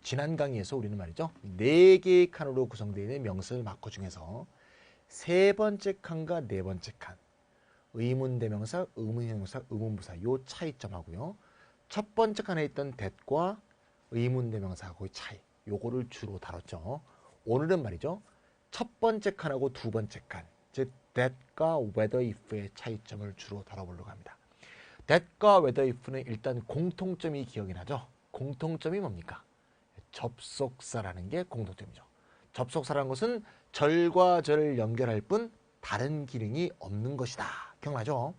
지난 강의에서 우리는 말이죠. 4개의 칸으로 구성되어 있는 명사절 마커 중에서 세 번째 칸과 네 번째 칸, 의문대명사, 의문형용사, 의문부사 요 차이점하고요. 첫 번째 칸에 있던 that과 의문대명사하고의 차이, 요거를 주로 다뤘죠. 오늘은 말이죠. 첫 번째 칸하고 두 번째 칸, 즉 that과 whether if의 차이점을 주로 다뤄보려고 합니다. that과 whether if는 일단 공통점이 기억이 나죠. 공통점이 뭡니까? 접속사라는 게 공통점이죠. 접속사라는 것은 절과 절을 연결할 뿐 다른 기능이 없는 것이다. 기억나죠?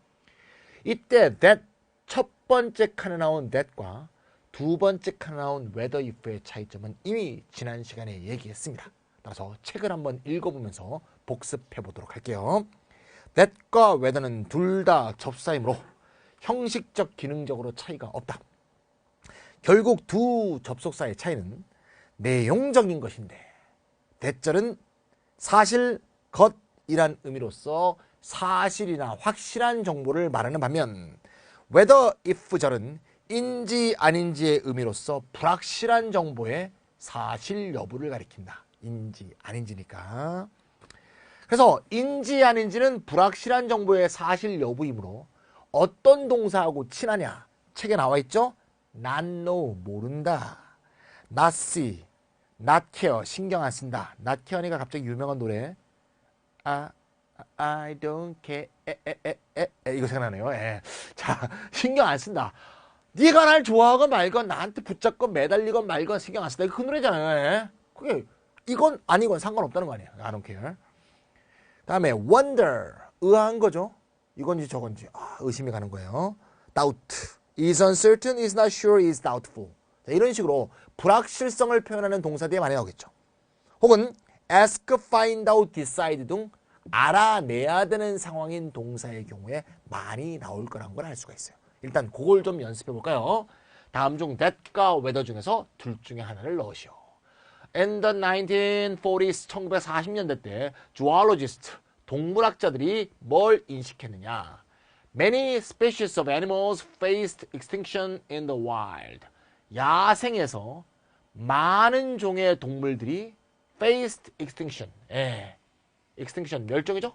이때 that 첫 번째 칸에 나온 that과 두 번째 칸에 나온 whether if의 차이점은 이미 지난 시간에 얘기했습니다. 따라서 책을 한번 읽어보면서 복습해 보도록 할게요. that과 whether는 둘 다 접사이므로 형식적 기능적으로 차이가 없다. 결국 두 접속사의 차이는 내용적인 것인데 that절은 사실, 것이란 의미로서 사실이나 확실한 정보를 말하는 반면 whether if절은 인지 아닌지의 의미로서 불확실한 정보의 사실 여부를 가리킨다. 인지 아닌지니까. 그래서 인지 아닌지는 불확실한 정보의 사실 여부이므로 어떤 동사하고 친하냐? 책에 나와 있죠? not know, 모른다. not see, not care, 신경 안 쓴다. not care니까 갑자기 유명한 노래 I don't care 이거 생각나네요. 자, 신경 안 쓴다. 네가 날 좋아하건 말건 나한테 붙잡건 매달리건 말건 신경 안 쓴다. 이거 그 노래잖아요. 그게 이건 아니건 상관없다는 거 아니에요. I don't care. 다음에 wonder, 의아한 거죠. 이건지 저건지 의심이 가는 거예요. doubt, is uncertain, is not sure, is doubtful. 자, 이런 식으로 불확실성을 표현하는 동사들이 많이 나오겠죠. 혹은 ask, find out, decide 등 알아내야 되는 상황인 동사의 경우에 많이 나올 거라는 걸 알 수가 있어요. 일단 그걸 좀 연습해 볼까요? 다음 중 that과 whether 중에서 둘 중에 하나를 넣으시오. In the 1940s, 1940년대 때 zoologists, 동물학자들이 뭘 인식했느냐? Many species of animals faced extinction in the wild. 야생에서 많은 종의 동물들이 faced extinction. extinction, 멸종이죠?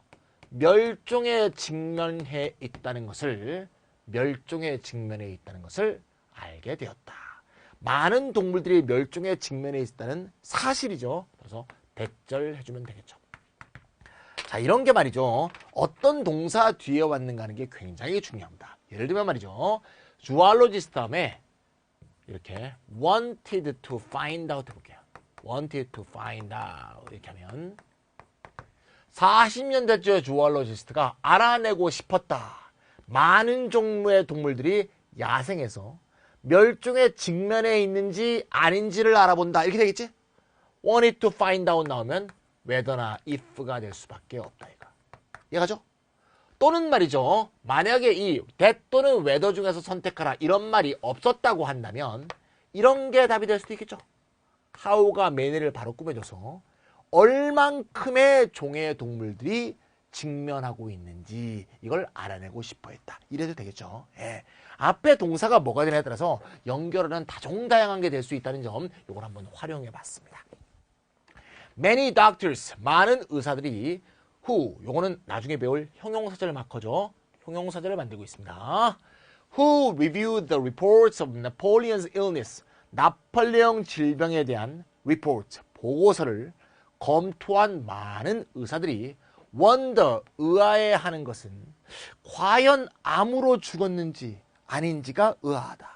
멸종에 직면해 있다는 것을 알게 되었다. 많은 동물들이 멸종에 직면해 있다는 사실이죠. 그래서 대절 해주면 되겠죠. 자, 이런 게 말이죠. 어떤 동사 뒤에 왔는가 하는 게 굉장히 중요합니다. 예를 들면 말이죠. zoologist 다음에 이렇게 wanted to find out 해볼게요. wanted to find out 이렇게 하면 40년대째 zoologist가 알아내고 싶었다. 많은 종류의 동물들이 야생에서 멸종에 직면해 있는지 아닌지를 알아본다. 이렇게 되겠지? wanted to find out 나오면 whether나 if가 될 수밖에 없다. 이거. 이해가죠? 또는 말이죠. 만약에 이 that 또는 whether 중에서 선택하라 이런 말이 없었다고 한다면 이런 게 답이 될 수도 있겠죠. how가 매너를 바로 꾸며줘서 얼만큼의 종의 동물들이 직면하고 있는지 이걸 알아내고 싶어 했다. 이래도 되겠죠. 앞에 동사가 뭐가 되냐에 따라서 연결하는 다종다양한 게 될 수 있다는 점 이걸 한번 활용해 봤습니다. Many doctors, 많은 의사들이 who, 요거는 나중에 배울 형용사절 마커죠. 형용사절을 만들고 있습니다. Who reviewed the reports of Napoleon's illness, 나폴레옹 질병에 대한 report, 보고서를 검토한 많은 의사들이 wonder, 의아해하는 것은 과연 암으로 죽었는지 아닌지가 의아하다.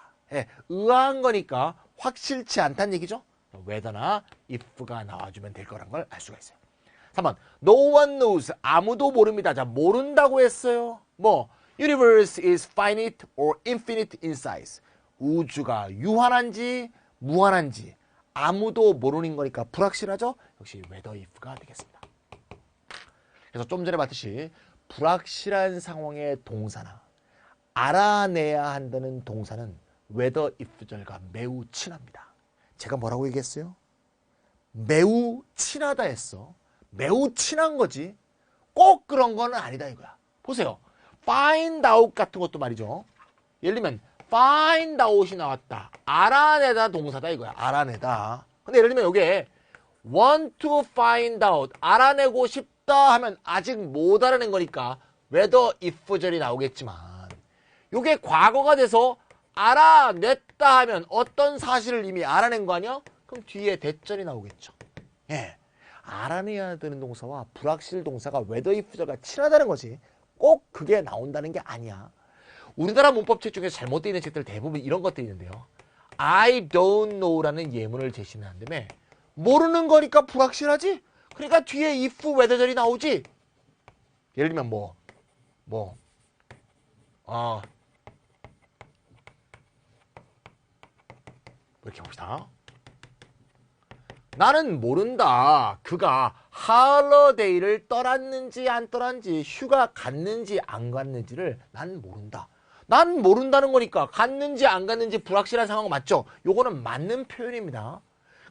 의아한 거니까 확실치 않다는 얘기죠. whether나 if가 나와주면 될 거란 걸 알 수가 있어요. 3번 No one knows, 아무도 모릅니다. 자, 모른다고 했어요. universe is finite or infinite in size. 우주가 유한한지 무한한지 아무도 모르는 거니까 불확실하죠. 역시 whether if가 되겠습니다. 그래서 좀 전에 봤듯이 불확실한 상황의 동사나 알아내야 한다는 동사는 whether if절과 매우 친합니다. 제가 뭐라고 얘기했어요? 매우 친하다 했어. 매우 친한 거지 꼭 그런 거는 아니다 이거야. 보세요. find out 같은 것도 말이죠. 예를 들면 find out이 나왔다. 알아내다 동사다 이거야. 알아내다. 근데 예를 들면 여기에 want to find out 알아내고 싶다 하면 아직 못 알아낸 거니까 whether if 절이 나오겠지만 요게 과거가 돼서 알아냈다 하면 어떤 사실을 이미 알아낸 거 아니야? 그럼 뒤에 대절이 나오겠죠. 예. 알아내야 되는 동사와 불확실 동사가 whether if 절과 친하다는 거지. 꼭 그게 나온다는 게 아니야. 우리나라 문법책 중에서 잘못되어 있는 책들 대부분 이런 것들이 있는데요. I don't know라는 예문을 제시는 한다음에 모르는 거니까 불확실하지? 그러니까 뒤에 if, whether절이 나오지? 예를 들면 이렇게 봅시다. 나는 모른다. 그가 할러데이를 떠났는지 안 떠났는지 휴가 갔는지 안 갔는지를 난 모른다. 난 모른다는 거니까 갔는지 안 갔는지 불확실한 상황 맞죠? 요거는 맞는 표현입니다.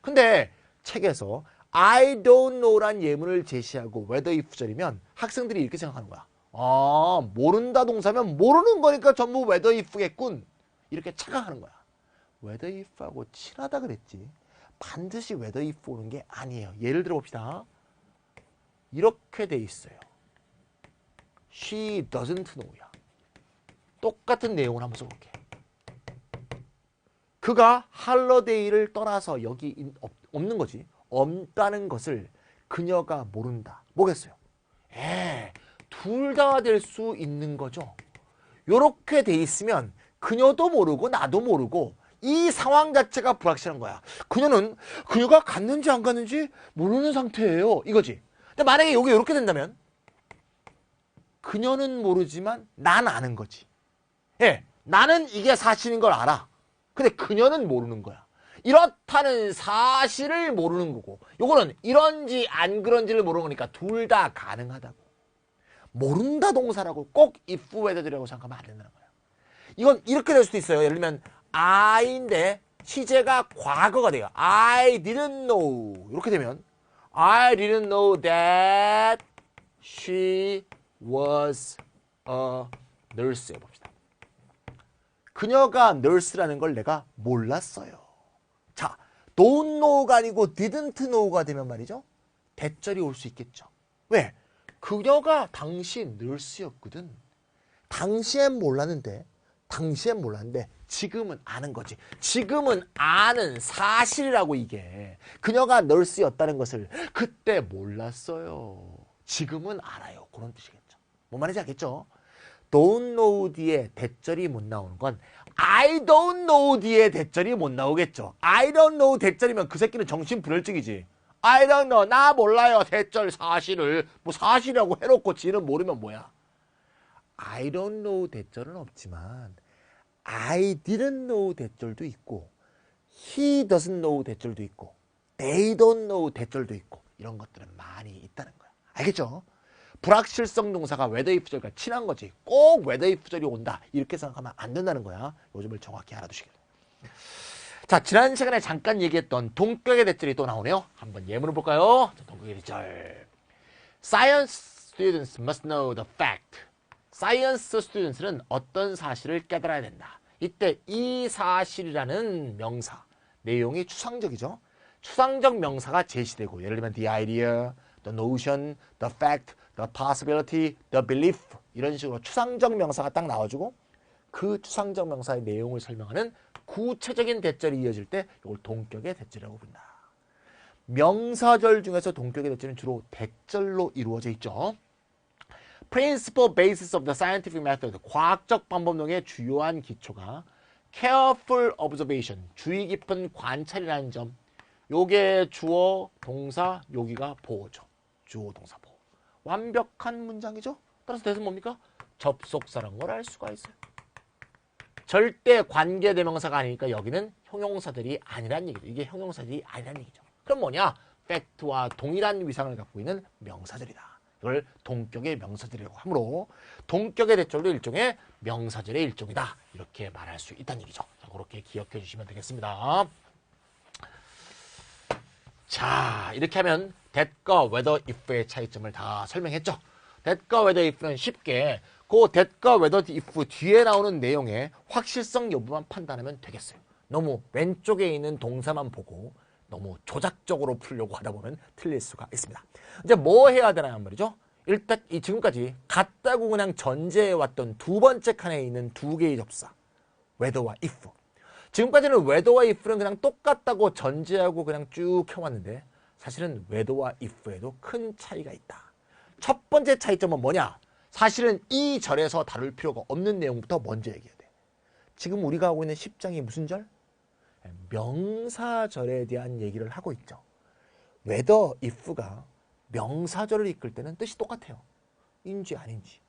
근데 책에서 I don't know란 예문을 제시하고 whether if 절이면 학생들이 이렇게 생각하는 거야. 아, 모른다 동사면 모르는 거니까 전부 whether if겠군. 이렇게 착각하는 거야. whether if하고 친하다 그랬지. 반드시 whether if 오는 게 아니에요. 예를 들어 봅시다. 이렇게 돼 있어요. She doesn't know야. 똑같은 내용을 한번 써볼게. 그가 할러데이를 떠나서 여기 없는 거지. 없다는 것을 그녀가 모른다. 뭐겠어요? 둘 다 될 수 있는 거죠. 요렇게 돼 있으면 그녀도 모르고 나도 모르고 이 상황 자체가 불확실한 거야. 그녀가 갔는지 안 갔는지 모르는 상태예요. 이거지. 근데 만약에 여기 이렇게 된다면 그녀는 모르지만 난 아는 거지. 예, 나는 이게 사실인 걸 알아. 근데 그녀는 모르는 거야. 이렇다는 사실을 모르는 거고 요거는 이런지 안 그런지를 모르는 거니까 둘 다 가능하다고. 모른다 동사라고 꼭 if, whether라고 생각하면 안 된다는 거야. 이건 이렇게 될 수도 있어요. 예를 들면 I인데 시제가 과거가 돼요. I didn't know. 이렇게 되면 I didn't know that she was a nurse 해봅시다. 그녀가 nurse라는 걸 내가 몰랐어요. 자, don't know가 아니고 didn't know가 되면 말이죠. 대절이 올 수 있겠죠. 왜? 그녀가 당시 nurse였거든. 당시엔 몰랐는데 지금은 아는 거지. 지금은 아는 사실이라고 이게. 그녀가 nurse였다는 것을 그때 몰랐어요. 지금은 알아요. 그런 뜻이겠죠. 뭔 말인지 알겠죠? don't know 뒤에 대절이 못 나오는 건 I don't know 뒤에 대절이 못 나오겠죠. I don't know 대절이면 그 새끼는 정신불혈증이지. I don't know. 나 몰라요. 대절 사실을. 뭐 사실이라고 해놓고 지는 모르면 뭐야. I don't know 대절은 없지만 I didn't know 대절도 있고 He doesn't know 대절도 있고 They don't know 대절도 있고 이런 것들은 많이 있다는 거야. 알겠죠? 불확실성 동사가 whether if 절과 친한 거지. 꼭 whether if 절이 온다. 이렇게 생각하면 안 된다는 거야. 요즘을 정확히 알아두시길. 자, 지난 시간에 잠깐 얘기했던 동격의 대절이 또 나오네요. 한번 예문을 볼까요? 자, 동격의 대절. Science students must know the fact. 사이언스 스튜던트는 어떤 사실을 깨달아야 된다. 이때 이 사실이라는 명사, 내용이 추상적이죠. 추상적 명사가 제시되고 예를 들면 the idea, the notion, the fact, the possibility, the belief 이런 식으로 추상적 명사가 딱 나와주고 그 추상적 명사의 내용을 설명하는 구체적인 대절이 이어질 때 이걸 동격의 대절이라고 부른다. 명사절 중에서 동격의 대절은 주로 대절로 이루어져 있죠. Principal basis of the scientific method, 과학적 방법론의 주요한 기초가 careful observation, 주의 깊은 관찰이라는 점. 요게 주어, 동사, 여기가 보어죠. 주어, 동사, 보어. 완벽한 문장이죠. 따라서 대신 뭡니까? 접속사라는 걸 알 수가 있어요. 절대 관계대명사가 아니니까 여기는 형용사들이 아니란 얘기죠. 이게 형용사들이 아니란 얘기죠. 그럼 뭐냐? 팩트와 동일한 위상을 갖고 있는 명사들이다. 이걸 동격의 명사들이라고 하므로 동격의 대절도 일종의 명사절의 일종이다. 이렇게 말할 수 있다는 얘기죠. 자, 그렇게 기억해 주시면 되겠습니다. 자, 이렇게 하면 that과 whether, if의 차이점을 다 설명했죠. that과 whether, if는 쉽게 그 that과 whether, if 뒤에 나오는 내용의 확실성 여부만 판단하면 되겠어요. 너무 왼쪽에 있는 동사만 보고 너무 조작적으로 풀려고 하다 보면 틀릴 수가 있습니다. 이제 뭐 해야 되나 말이죠. 일단 이 지금까지 같다고 그냥 전제해왔던 두 번째 칸에 있는 두 개의 접사 whether와 if. 지금까지는 whether와 if는 그냥 똑같다고 전제하고 그냥 쭉 해왔는데 사실은 whether와 if에도 큰 차이가 있다. 첫 번째 차이점은 뭐냐? 사실은 이 절에서 다룰 필요가 없는 내용부터 먼저 얘기해야 돼. 지금 우리가 하고 있는 10장이 무슨 절? 명사절에 대한 얘기를 하고 있죠. whether, if가 명사절을 이끌 때는 뜻이 똑같아요. 인지 아닌지.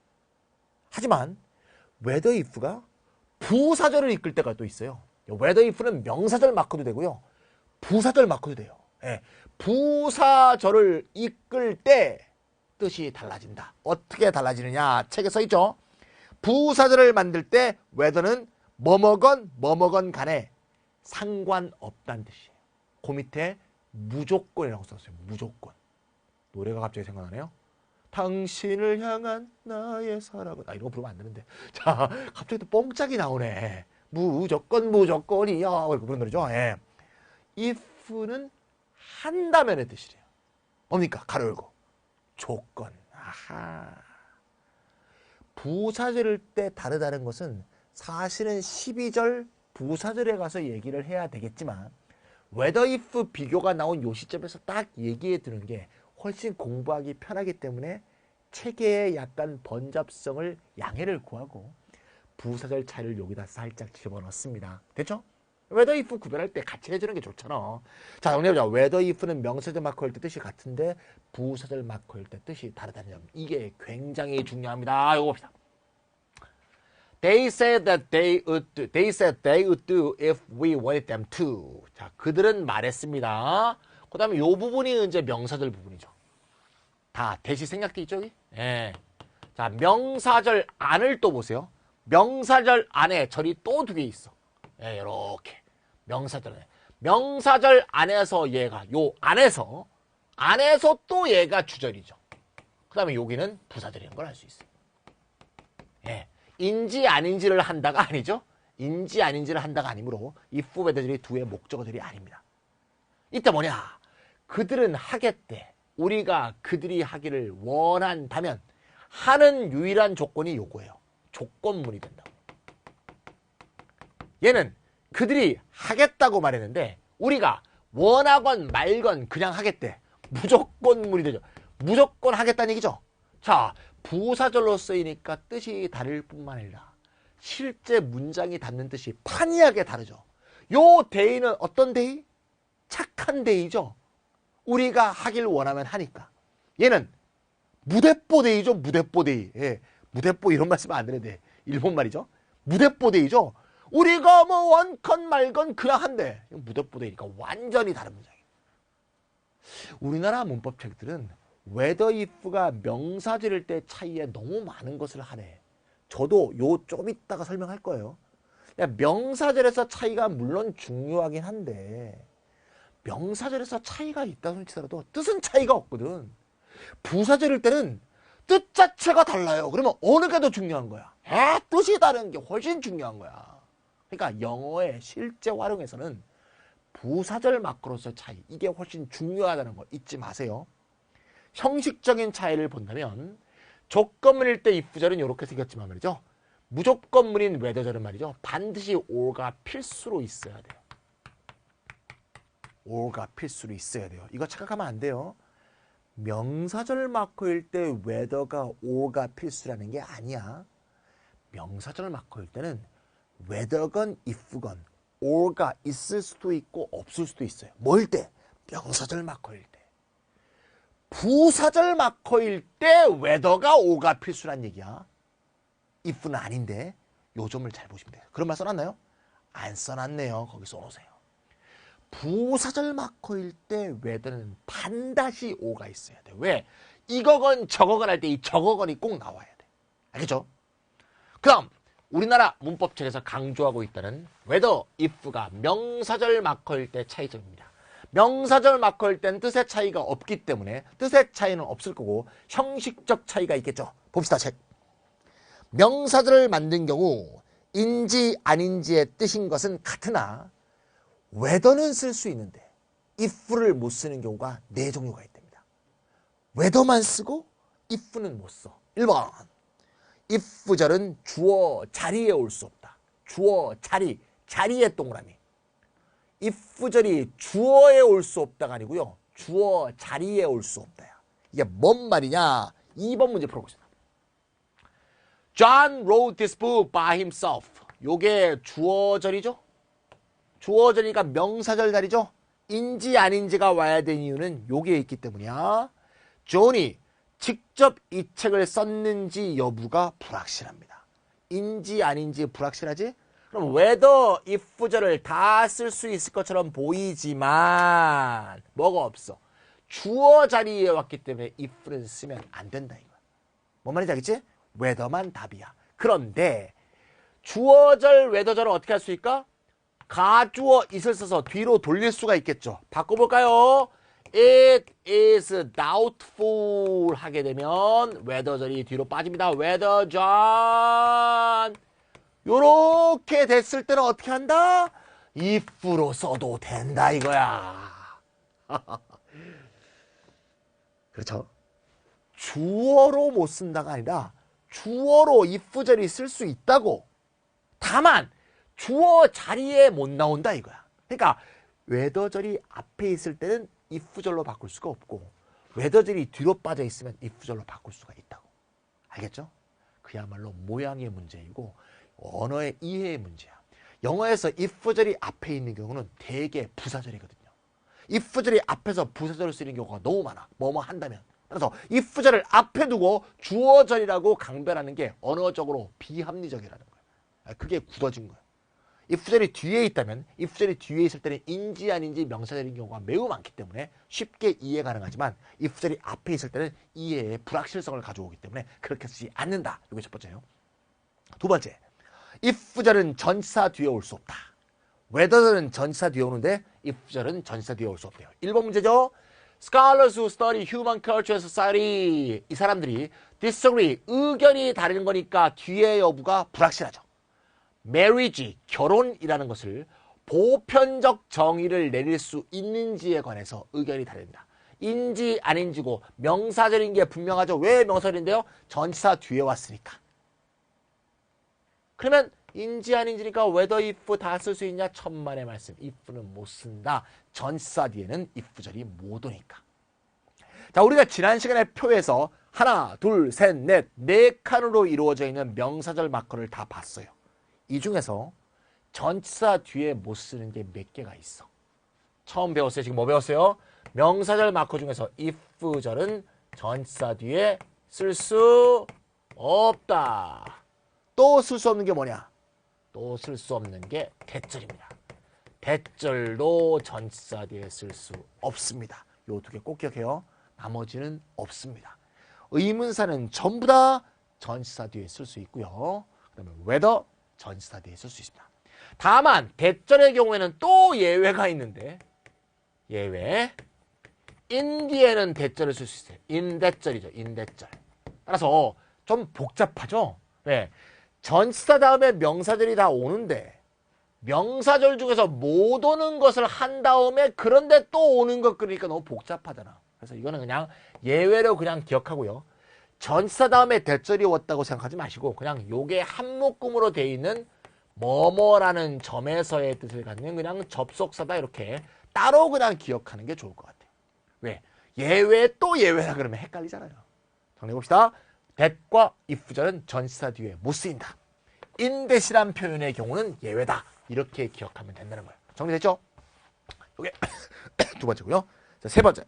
하지만 whether, if가 부사절을 이끌 때가 또 있어요. whether, if는 명사절 마크도 되고요. 부사절 마크도 돼요. 예, 부사절을 이끌 때 뜻이 달라진다. 어떻게 달라지느냐? 책에 써 있죠. 부사절을 만들 때 whether는 뭐뭐건 간에 상관없다는 뜻이에요. 그 밑에 무조건이라고 썼어요. 무조건. 노래가 갑자기 생각나네요. 당신을 향한 나의 사랑은. 이런 거 부르면 안 되는데. 자, 갑자기 또 뽕짝이 나오네. 무조건이야. 그런 노래죠. 예. if는 한다면의 뜻이래요. 뭡니까? 가로 열고. 조건. 아하. 부사절일 때 다르다는 것은 사실은 12절 부사절에 가서 얘기를 해야 되겠지만 whether if 비교가 나온 요 시점에서 딱 얘기해 드는 게 훨씬 공부하기 편하기 때문에 체계에 약간 번잡성을 양해를 구하고 부사절 차이를 여기다 살짝 집어넣습니다. 됐죠? whether if 구별할 때 같이 해주는 게 좋잖아. 자, 정리해보자. whether if는 명사절 마커일 때 뜻이 같은데 부사절 마커일 때 뜻이 다르다는 점. 이게 굉장히 중요합니다. 이거 봅시다. They said they would do if we wanted them to. 자, 그들은 말했습니다. 그 다음에 이 부분이 이제 명사절 부분이죠. 다 대시 생략돼 있죠, 여기? 예. 자, 명사절 안을 또 보세요. 명사절 안에 절이 또 두 개 있어. 예, 이렇게. 명사절 안에. 명사절 안에서 얘가, 요 안에서 또 얘가 주절이죠. 그 다음에 여기는 부사절인 걸 알 수 있어요. 예. 인지 아닌지를 한다가 아니죠. 인지 아닌지를 한다가 아니므로 if, whether들이 두의 목적어들이 아닙니다. 이때 뭐냐? 그들은 하겠대. 우리가 그들이 하기를 원한다면 하는 유일한 조건이 요거예요. 조건문이 된다고. 얘는 그들이 하겠다고 말했는데 우리가 원하건 말건 그냥 하겠대. 무조건문이 되죠. 무조건 하겠다는 얘기죠. 자, 부사절로 쓰이니까 뜻이 다를 뿐만 아니라 실제 문장이 담는 뜻이 판이하게 다르죠. 요 데이는 어떤 데이? 착한 데이죠. 우리가 하길 원하면 하니까. 얘는 무대뽀 데이죠. 무대뽀 데이. 예, 무대뽀 이런 말 쓰면 안 되는데 일본 말이죠. 무대뽀 데이죠. 우리가 뭐 원건 말건 그냥 한대. 무대뽀 데이니까 완전히 다른 문장이에요. 우리나라 문법책들은 whether if가 명사절일 때 차이에 너무 많은 것을 하네. 저도 요 좀 이따가 설명할 거예요. 명사절에서 차이가 물론 중요하긴 한데 명사절에서 차이가 있다는 치더라도 뜻은 차이가 없거든. 부사절일 때는 뜻 자체가 달라요. 그러면 어느 게 더 중요한 거야? 뜻이 다른 게 훨씬 중요한 거야. 그러니까 영어의 실제 활용에서는 부사절 마크로서의 차이, 이게 훨씬 중요하다는 거 잊지 마세요. 형식적인 차이를 본다면 조건문일 때 if절은 이렇게 생겼지만 말이죠. 무조건문인 whether절은 말이죠. 반드시 or가 필수로 있어야 돼요. or가 필수로 있어야 돼요. 이거 착각하면 안 돼요. 명사절 마커일 때 whether가 or가 필수라는 게 아니야. 명사절 마커일 때는 whether건 if건 or가 있을 수도 있고 없을 수도 있어요. 뭐일 때? 명사절 마커일 때. 부사절 마커일 때 whether가 or가 필수란 얘기야. if는 아닌데 요 점을 잘 보시면 돼요. 그런 말 써놨나요? 안 써놨네요. 거기 써놓으세요. 부사절 마커일 때 whether는 반드시 o가 있어야 돼. 왜? 이거건 저거건 할 때 이 저거건이 꼭 나와야 돼. 알겠죠? 그 다음 우리나라 문법책에서 강조하고 있다는 whether, if가 명사절 마커일 때 차이점입니다. 명사절 마커일 때는 뜻의 차이가 없기 때문에 뜻의 차이는 없을 거고 형식적 차이가 있겠죠. 봅시다. 책. 명사절을 만든 경우 인지 아닌지의 뜻인 것은 같으나 whether는 쓸 수 있는데 if를 못 쓰는 경우가 4종류가 있답니다. whether만 쓰고 if는 못 써. 1번 if절은 주어 자리에 올 수 없다. 주어 자리, 자리에 동그라미. if절이 주어에 올 수 없다가 아니고요. 주어 자리에 올 수 없다야. 이게 뭔 말이냐? 2번 문제 풀어보겠습니다. John wrote this book by himself. 요게 주어절이죠? 주어절이니까 명사절 자리죠? 인지 아닌지가 와야 되는 이유는 요게 있기 때문이야. 존이 직접 이 책을 썼는지 여부가 불확실합니다. 인지 아닌지 불확실하지? 그럼 whether, if절을 다 쓸 수 있을 것처럼 보이지만 뭐가 없어? 주어 자리에 왔기 때문에 if를 쓰면 안 된다 이거야. 뭔 말인지 알겠지? whether만 답이야. 그런데 주어절, whether절을 어떻게 할 수 있을까? 가주어 it을 써서 뒤로 돌릴 수가 있겠죠. 바꿔볼까요? It is doubtful 하게 되면 whether절이 뒤로 빠집니다. whether John 요렇게 됐을 때는 어떻게 한다? if로 써도 된다 이거야. 그렇죠? 주어로 못 쓴다가 아니라 주어로 if절이 쓸 수 있다고. 다만 주어 자리에 못 나온다 이거야. 그러니까 whether절이 앞에 있을 때는 if절로 바꿀 수가 없고 whether절이 뒤로 빠져 있으면 if절로 바꿀 수가 있다고. 알겠죠? 그야말로 모양의 문제이고 언어의 이해의 문제야. 영어에서 if절이 앞에 있는 경우는 대개 부사절이거든요. if절이 앞에서 부사절을 쓰는 경우가 너무 많아. 뭐뭐 한다면. 그래서 if절을 앞에 두고 주어절이라고 강변하는 게 언어적으로 비합리적이라는 거야. 그게 굳어진 거야. if절이 뒤에 있다면 if절이 뒤에 있을 때는 인지 아닌지 명사절인 경우가 매우 많기 때문에 쉽게 이해 가능하지만 if절이 앞에 있을 때는 이해에 불확실성을 가져오기 때문에 그렇게 쓰지 않는다. 이게 첫 번째예요. 두 번째, if절은 전치사 뒤에 올 수 없다. whether절은 전치사 뒤에 오는데 if절은 전치사 뒤에 올 수 없대요. 1번 문제죠. Scholars who study human culture and society. 이 사람들이 disagree, 의견이 다른 거니까 뒤에 여부가 불확실하죠. marriage, 결혼이라는 것을 보편적 정의를 내릴 수 있는지에 관해서 의견이 다릅니다. 인지 아닌지고 명사절인 게 분명하죠. 왜 명사절인데요? 전치사 뒤에 왔으니까. 그러면 인지 아닌지니까 whether, if 다 쓸 수 있냐? 천만의 말씀. if는 못 쓴다. 전치사 뒤에는 if절이 못 오니까. 자, 우리가 지난 시간에 표에서 하나, 둘, 셋, 넷, 네 칸으로 이루어져 있는 명사절 마커를 다 봤어요. 이 중에서 전치사 뒤에 못 쓰는 게 몇 개가 있어. 처음 배웠어요. 지금 뭐 배웠어요? 명사절 마커 중에서 if절은 전치사 뒤에 쓸 수 없다. 또 쓸 수 없는 게 뭐냐? 또 쓸 수 없는 게 대절입니다. 대절도 전치사 뒤에 쓸 수 없습니다. 요 두 개 꼭 기억해요. 나머지는 없습니다. 의문사는 전부 다 전치사 뒤에 쓸 수 있고요. 그 다음에 whether 전치사 뒤에 쓸 수 있습니다. 다만 대절의 경우에는 또 예외가 있는데 예외 in 뒤에는 대절을 쓸 수 있어요. 인대절이죠. 인대절. 따라서 좀 복잡하죠. 네. 전치사 다음에 명사절이 다 오는데 명사절 중에서 못 오는 것을 한 다음에 그런데 또 오는 것 그러니까 너무 복잡하잖아. 그래서 이거는 그냥 예외로 그냥 기억하고요. 전치사 다음에 대절이 왔다고 생각하지 마시고 그냥 요게 한 묶음으로 돼 있는 뭐뭐라는 점에서의 뜻을 갖는 그냥 접속사다 이렇게 따로 그냥 기억하는 게 좋을 것 같아요. 왜? 예외 또 예외라 그러면 헷갈리잖아요. 정리해봅시다. that과 if절은 전치사 뒤에 못 쓰인다. in that이란 표현의 경우는 예외다. 이렇게 기억하면 된다는 거예요. 정리됐죠? 이게 두 번째고요. 자, 세 번째.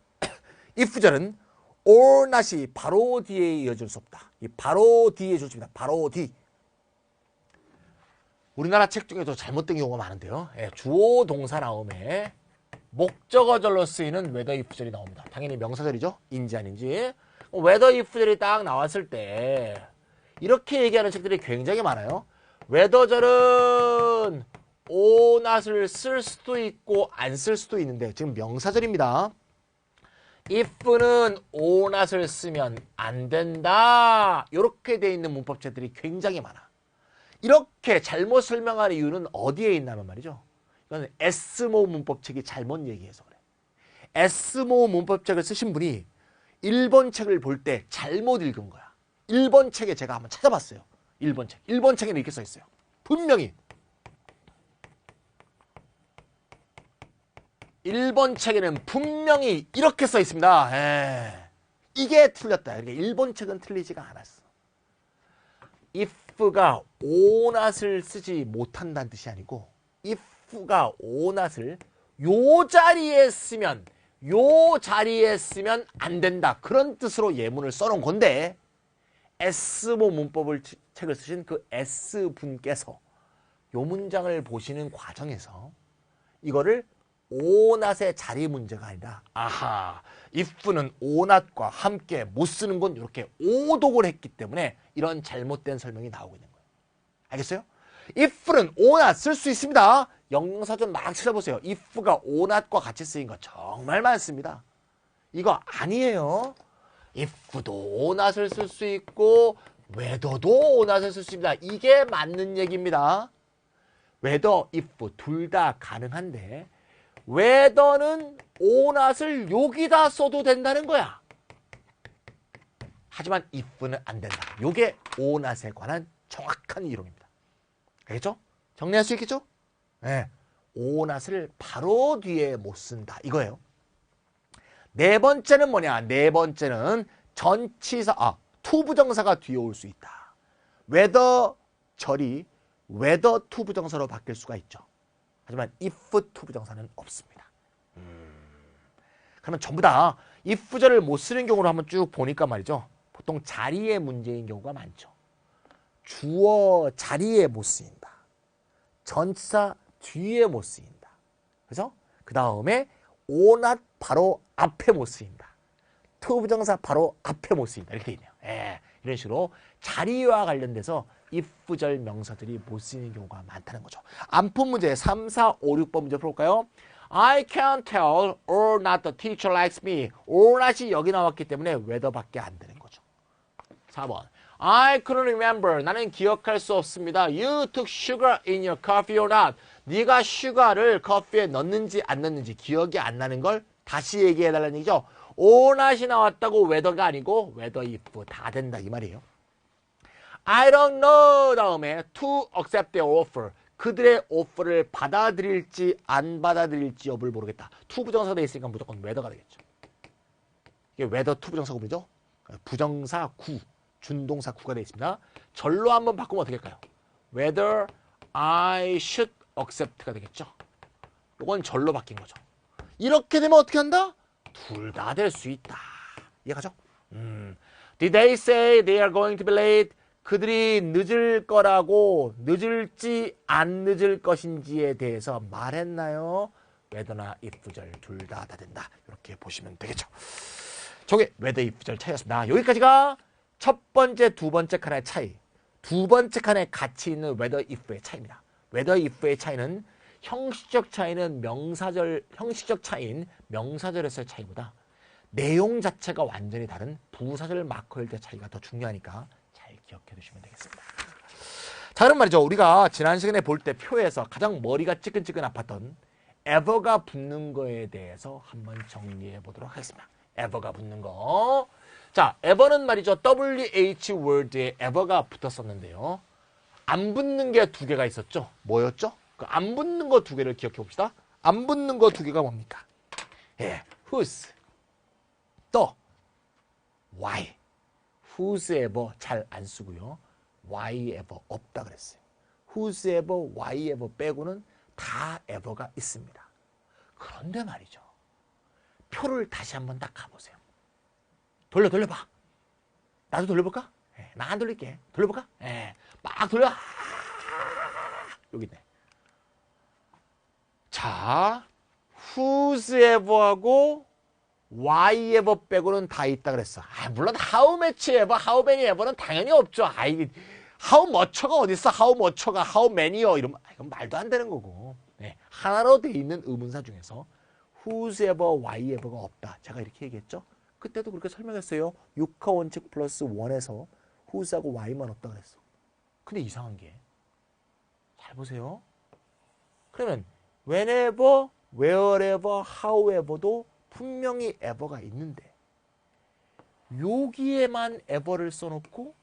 if절은 or not이 바로 뒤에 이어질 수 없다. 이 바로 뒤에 좋습니다. 바로 뒤. 우리나라 책 중에도 잘못된 경우가 많은데요. 예, 주어 동사 나옴에 목적어절로 쓰이는 whether if절이 나옵니다. 당연히 명사절이죠. 인지 아닌지. whether if절이 딱 나왔을 때 이렇게 얘기하는 책들이 굉장히 많아요. whether절은 or not을 쓸 수도 있고 안 쓸 수도 있는데 지금 명사절입니다. if는 onat을 쓰면 안 된다. 이렇게 돼 있는 문법체들이 굉장히 많아. 이렇게 잘못 설명한 이유는 어디에 있냐면 말이죠. 이건 에스모 문법책이 잘못 얘기해서 그래. 에스모 문법책을 쓰신 분이 1번 책을 볼 때 잘못 읽은 거야. 1번 책에 제가 한번 찾아봤어요. 1번 책. 1번 책에는 이렇게 써 있어요. 분명히 1번 책에는 분명히 이렇게 써 있습니다. 이게 틀렸다. 그러니까 1번 책은 틀리지가 않았어. if가 onat을 쓰지 못한다는 뜻이 아니고 if가 onat을 요 자리에 쓰면 안 된다. 그런 뜻으로 예문을 써놓은 건데 S모 문법을 책을 쓰신 그 S분께서 요 문장을 보시는 과정에서 이거를 onat의 자리 문제가 아니라 아하, if는 onat과 함께 못 쓰는 건 이렇게 오독을 했기 때문에 이런 잘못된 설명이 나오고 있는 거예요. 알겠어요? if는 onat 쓸 수 있습니다. 영영사전 막 찾아보세요. if가 onat과 같이 쓰인 거 정말 많습니다. 이거 아니에요. if도 onat을 쓸 수 있고 whether도 onat을 쓸 수 있습니다. 이게 맞는 얘기입니다. whether, if 둘 다 가능한데 whether는 onat을 여기다 써도 된다는 거야. 하지만 if는 안 된다. 이게 onat에 관한 정확한 이론입니다. 알겠죠? 정리할 수 있겠죠? 네. onat을 바로 뒤에 못 쓴다. 이거예요. 네 번째는 뭐냐? 네 번째는 전치사, 투부정사가 뒤에 올 수 있다. whether 절이 whether 투부정사로 바뀔 수가 있죠. 하지만 if 투부정사는 없습니다. 그러면 전부 다 if절을 못 쓰는 경우를 한번 쭉 보니까 말이죠. 보통 자리의 문제인 경우가 많죠. 주어 자리에 못 쓰인다. 전치사 뒤에 못 쓰인다. 그래서 그 다음에 onat 바로 앞에 못 쓰인다. 투부정사 바로 앞에 못 쓰인다. 이렇게 돼 있네요. 이런 식으로 자리와 관련돼서 if절 명사들이 못 쓰이는 경우가 많다는 거죠. 안푼 문제 3, 4, 5, 6번 문제 풀어볼까요? I can't tell or not the teacher likes me. or not이 여기 나왔기 때문에 whether밖에 안 되는 거죠. 4번 I couldn't remember. 나는 기억할 수 없습니다. You took sugar in your coffee or not. 네가 sugar를 커피에 넣는지 안 넣는지 기억이 안 나는 걸 다시 얘기해달라는 얘기죠. or not이 나왔다고 whether가 아니고 whether, if 다 된다 이 말이에요. I don't know 다음에 to accept their offer. 그들의 오퍼를 받아들일지 안 받아들일지 여부를 모르겠다. to 부정사가 되어 있으니까 무조건 whether가 되겠죠. 이게 whether to 부정사 구문이죠. 부정사 구, 준동사 구가 되어 있습니다. 절로 한번 바꾸면 어떻게 할까요? whether I should accept가 되겠죠. 이건 절로 바뀐 거죠. 이렇게 되면 어떻게 한다? 둘 다 될 수 있다. 이해가죠? Did they say they are going to be late? 그들이 늦을 거라고 늦을지 안 늦을 것인지에 대해서 말했나요? whether나 if절 둘 다 된다. 이렇게 보시면 되겠죠. 저게 whether, if절 차이였습니다. 여기까지가 첫 번째, 두 번째 칸의 차이. 두 번째 칸에 같이 있는 whether, if의 차이입니다. whether, if의 차이는 형식적 차이는 형식적 차이인 명사절에서의 차이보다 내용 자체가 완전히 다른 부사절 마커일 때 차이가 더 중요하니까 잘 기억해 두시면 되겠습니다. 자, 그럼 말이죠. 우리가 지난 시간에 볼 때 표에서 가장 머리가 찌끈찌끈 아팠던 ever가 붙는 거에 대해서 한번 정리해 보도록 하겠습니다. ever가 붙는 거. 자, ever는 말이죠. WH word에 ever가 붙었었는데요. 안 붙는 게 두 개가 있었죠. 뭐였죠? 그 안 붙는 거 두 개를 기억해 봅시다. 안 붙는 거 두 개가 뭡니까? whose, 또 why. whosoever 잘 안 쓰고요. whyever 없다 그랬어요. whosoever, whyever 빼고는 다 ever가 있습니다. 그런데 말이죠. 표를 다시 한번 딱 가보세요. 돌려봐. 나도 돌려볼까? 나 안 돌릴게. 돌려볼까? 막 돌려. 여기 있네. 자, whosoever하고 whyever 빼고는 다 있다 그랬어. 물론 how much ever, how many ever는 당연히 없죠. how much가 어딨어? how much가, how many요? 이러면 이건 말도 안 되는 거고. 하나로 돼 있는 의문사 중에서 whose ever, why ever가 없다. 제가 이렇게 얘기했죠. 그때도 그렇게 설명했어요. 육하 원칙 플러스 1에서 whose하고 why만 없다 그랬어. 근데 이상한 게 잘 보세요. 그러면 whenever, wherever, however도 분명히 ever가 있는데 여기에만 ever를 써놓고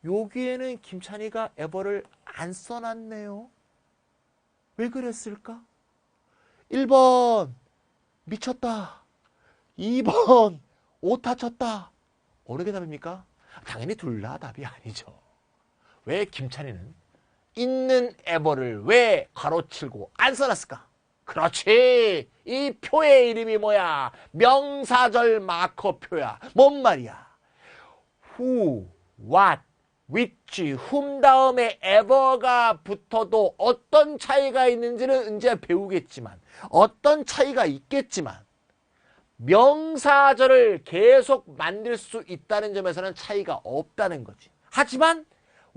여기에는 김찬희가 ever를 안 써놨네요. 왜 그랬을까? 1번 미쳤다. 2번 오타 쳤다. 어느 게 답입니까? 당연히 둘 다 답이 아니죠. 왜 김찬희는 있는 ever를 왜 가로치고 안 써놨을까? 그렇지. 이 표의 이름이 뭐야? 명사절 마커표야. 뭔 말이야? who, what, which, whom 다음에 ever가 붙어도 어떤 차이가 있는지는 이제 배우겠지만 어떤 차이가 있겠지만 명사절을 계속 만들 수 있다는 점에서는 차이가 없다는 거지. 하지만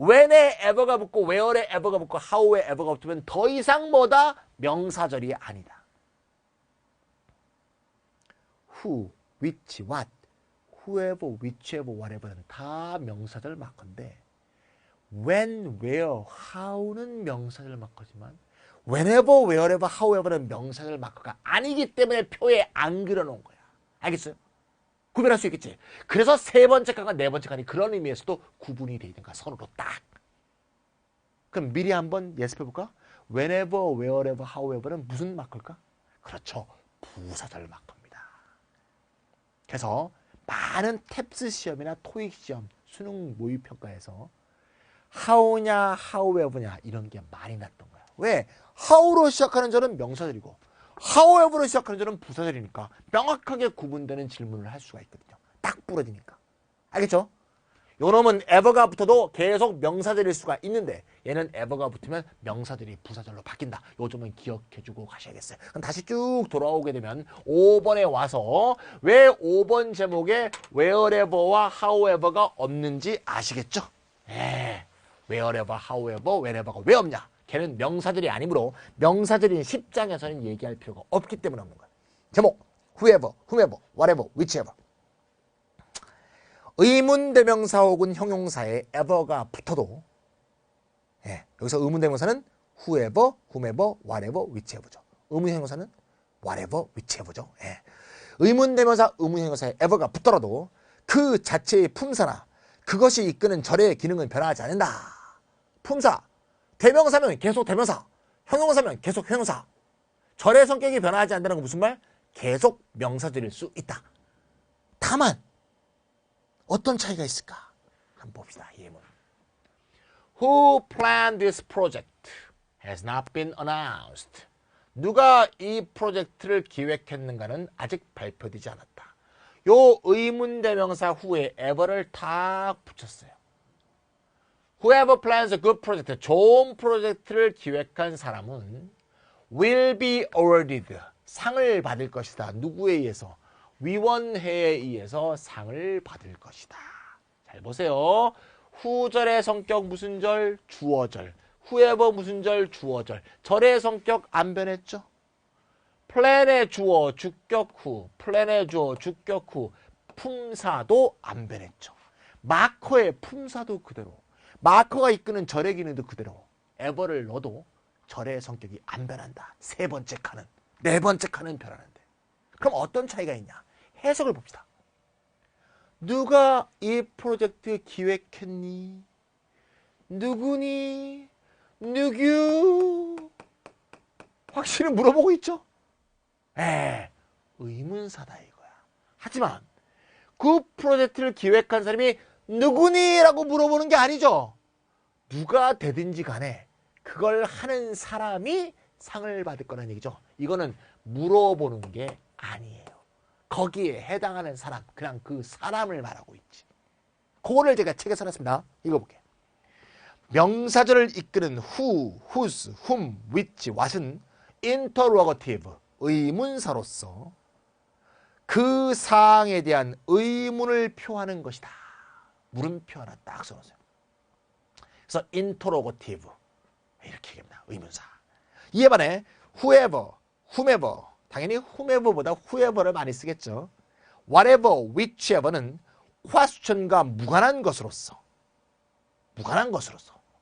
when에 ever가 붙고 where에 ever가 붙고 how에 ever가 붙으면 더 이상 뭐다? 명사절이 아니다. who, which, what, whoever, whichever, whatever는 다 명사절 마커인데 when, where, how는 명사절 마커지만 whenever, wherever, however는 명사절 마커가 아니기 때문에 표에 안 그려놓은 거야. 알겠어요? 구별할 수 있겠지. 그래서 세 번째 칸과 네 번째 칸이 그런 의미에서도 구분이 돼 있는 거야. 선으로 딱. 그럼 미리 한번 예습해볼까? whenever, wherever, however는 무슨 마커일까? 그렇죠. 부사절 마커입니다. 그래서 많은 탭스 시험이나 토익 시험, 수능 모의평가에서 how냐, however냐 이런 게 많이 났던 거야. 왜? how로 시작하는 절은 명사절이고 however로 시작하는 절은 부사절이니까 명확하게 구분되는 질문을 할 수가 있거든요. 딱 부러지니까. 알겠죠? 요 놈은 ever가 붙어도 계속 명사절일 수가 있는데 얘는 ever가 붙으면 명사절이 부사절로 바뀐다. 요 점은 기억해주고 가셔야겠어요. 그럼 다시 쭉 돌아오게 되면 5번에 와서 왜 5번 제목에 wherever와 however가 없는지 아시겠죠? wherever, however, wherever가 왜 없냐? 걔는 명사절이 아니므로 명사절인 10장에서는 얘기할 필요가 없기 때문에 없는 거야. 제목 whoever, whomever, whatever, whichever. 의문대명사 혹은 형용사에 ever가 붙어도 여기서 의문대명사는 whoever, whomever, whatever, whichever죠. 의문형용사는 whatever, whichever죠. 의문대명사, 의문형용사에 ever가 붙더라도 그 자체의 품사나 그것이 이끄는 절의 기능은 변하지 않는다. 품사, 대명사면 계속 대명사, 형용사면 계속 형용사. 절의 성격이 변하지 않는다는 건 무슨 말? 계속 명사절일 수 있다. 다만 어떤 차이가 있을까? 한번 봅시다. 예문. Who planned this project has not been announced. 누가 이 프로젝트를 기획했는가는 아직 발표되지 않았다. 요 의문대명사 후에 ever를 딱 붙였어요. Whoever plans a good project, 좋은 프로젝트를 기획한 사람은 will be awarded, 상을 받을 것이다. 누구에 의해서? 위원회에 의해서 상을 받을 것이다. 잘 보세요. 후절의 성격 무슨 절? 주어절. whoever 무슨 절? 주어절. 절의 성격 안 변했죠? 플랜의 주어, 주격 후, 플랜의 주어, 주격 후, 품사도 안 변했죠. 마커의 품사도 그대로. 마커가 이끄는 절의 기능도 그대로. ever를 넣어도 절의 성격이 안 변한다. 세 번째 칸은. 네 번째 칸은 변하는데. 그럼 어떤 차이가 있냐? 해석을 봅시다. 누가 이 프로젝트 기획했니? 누구니? 누구? 확실히 물어보고 있죠? 의문사다 이거야. 하지만 그 프로젝트를 기획한 사람이 누구니? 라고 물어보는 게 아니죠. 누가 되든지 간에 그걸 하는 사람이 상을 받을 거라는 얘기죠. 이거는 물어보는 게 아니에요. 거기에 해당하는 사람, 그냥 그 사람을 말하고 있지. 그거를 제가 책에 써놨습니다. 읽어볼게요. 명사절을 이끄는 who, whose, whom, which, what은 interrogative, 의문사로서 그 사항에 대한 의문을 표하는 것이다. 물음표 하나 딱 써놓으세요. 그래서 interrogative 이렇게 얘기합니다. 의문사. 이에 반해 whoever, whomever, 당연히 whomever보다 whoever를 많이 쓰겠죠. whatever, whichever는 question과 무관한 것으로서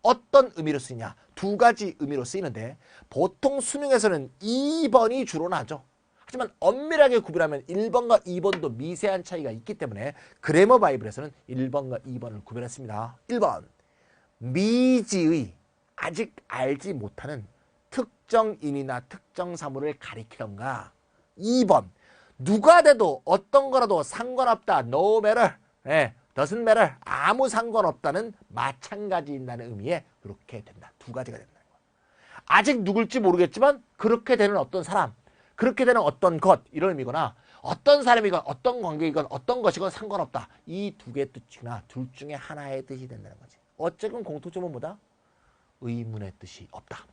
어떤 의미로 쓰이냐? 두 가지 의미로 쓰이는데 보통 수능에서는 2번이 주로 나죠. 하지만 엄밀하게 구별하면 1번과 2번도 미세한 차이가 있기 때문에 그래머 바이블에서는 1번과 2번을 구별했습니다. 1번, 미지의 아직 알지 못하는 특정인이나 특정 사물을 가리키던가. 2번, 누가 돼도 어떤 거라도 상관없다. No matter, doesn't matter, 아무 상관없다는 마찬가지인다는 의미에 그렇게 된다. 두 가지가 된다는 거예요. 아직 누굴지 모르겠지만 그렇게 되는 어떤 사람, 그렇게 되는 어떤 것, 이런 의미거나 어떤 사람이건 어떤 관계이건 어떤 것이건 상관없다. 이 두 개의 뜻이나 둘 중에 하나의 뜻이 된다는 거지. 어쨌든 공통점은 뭐다? 의문의 뜻이 없다.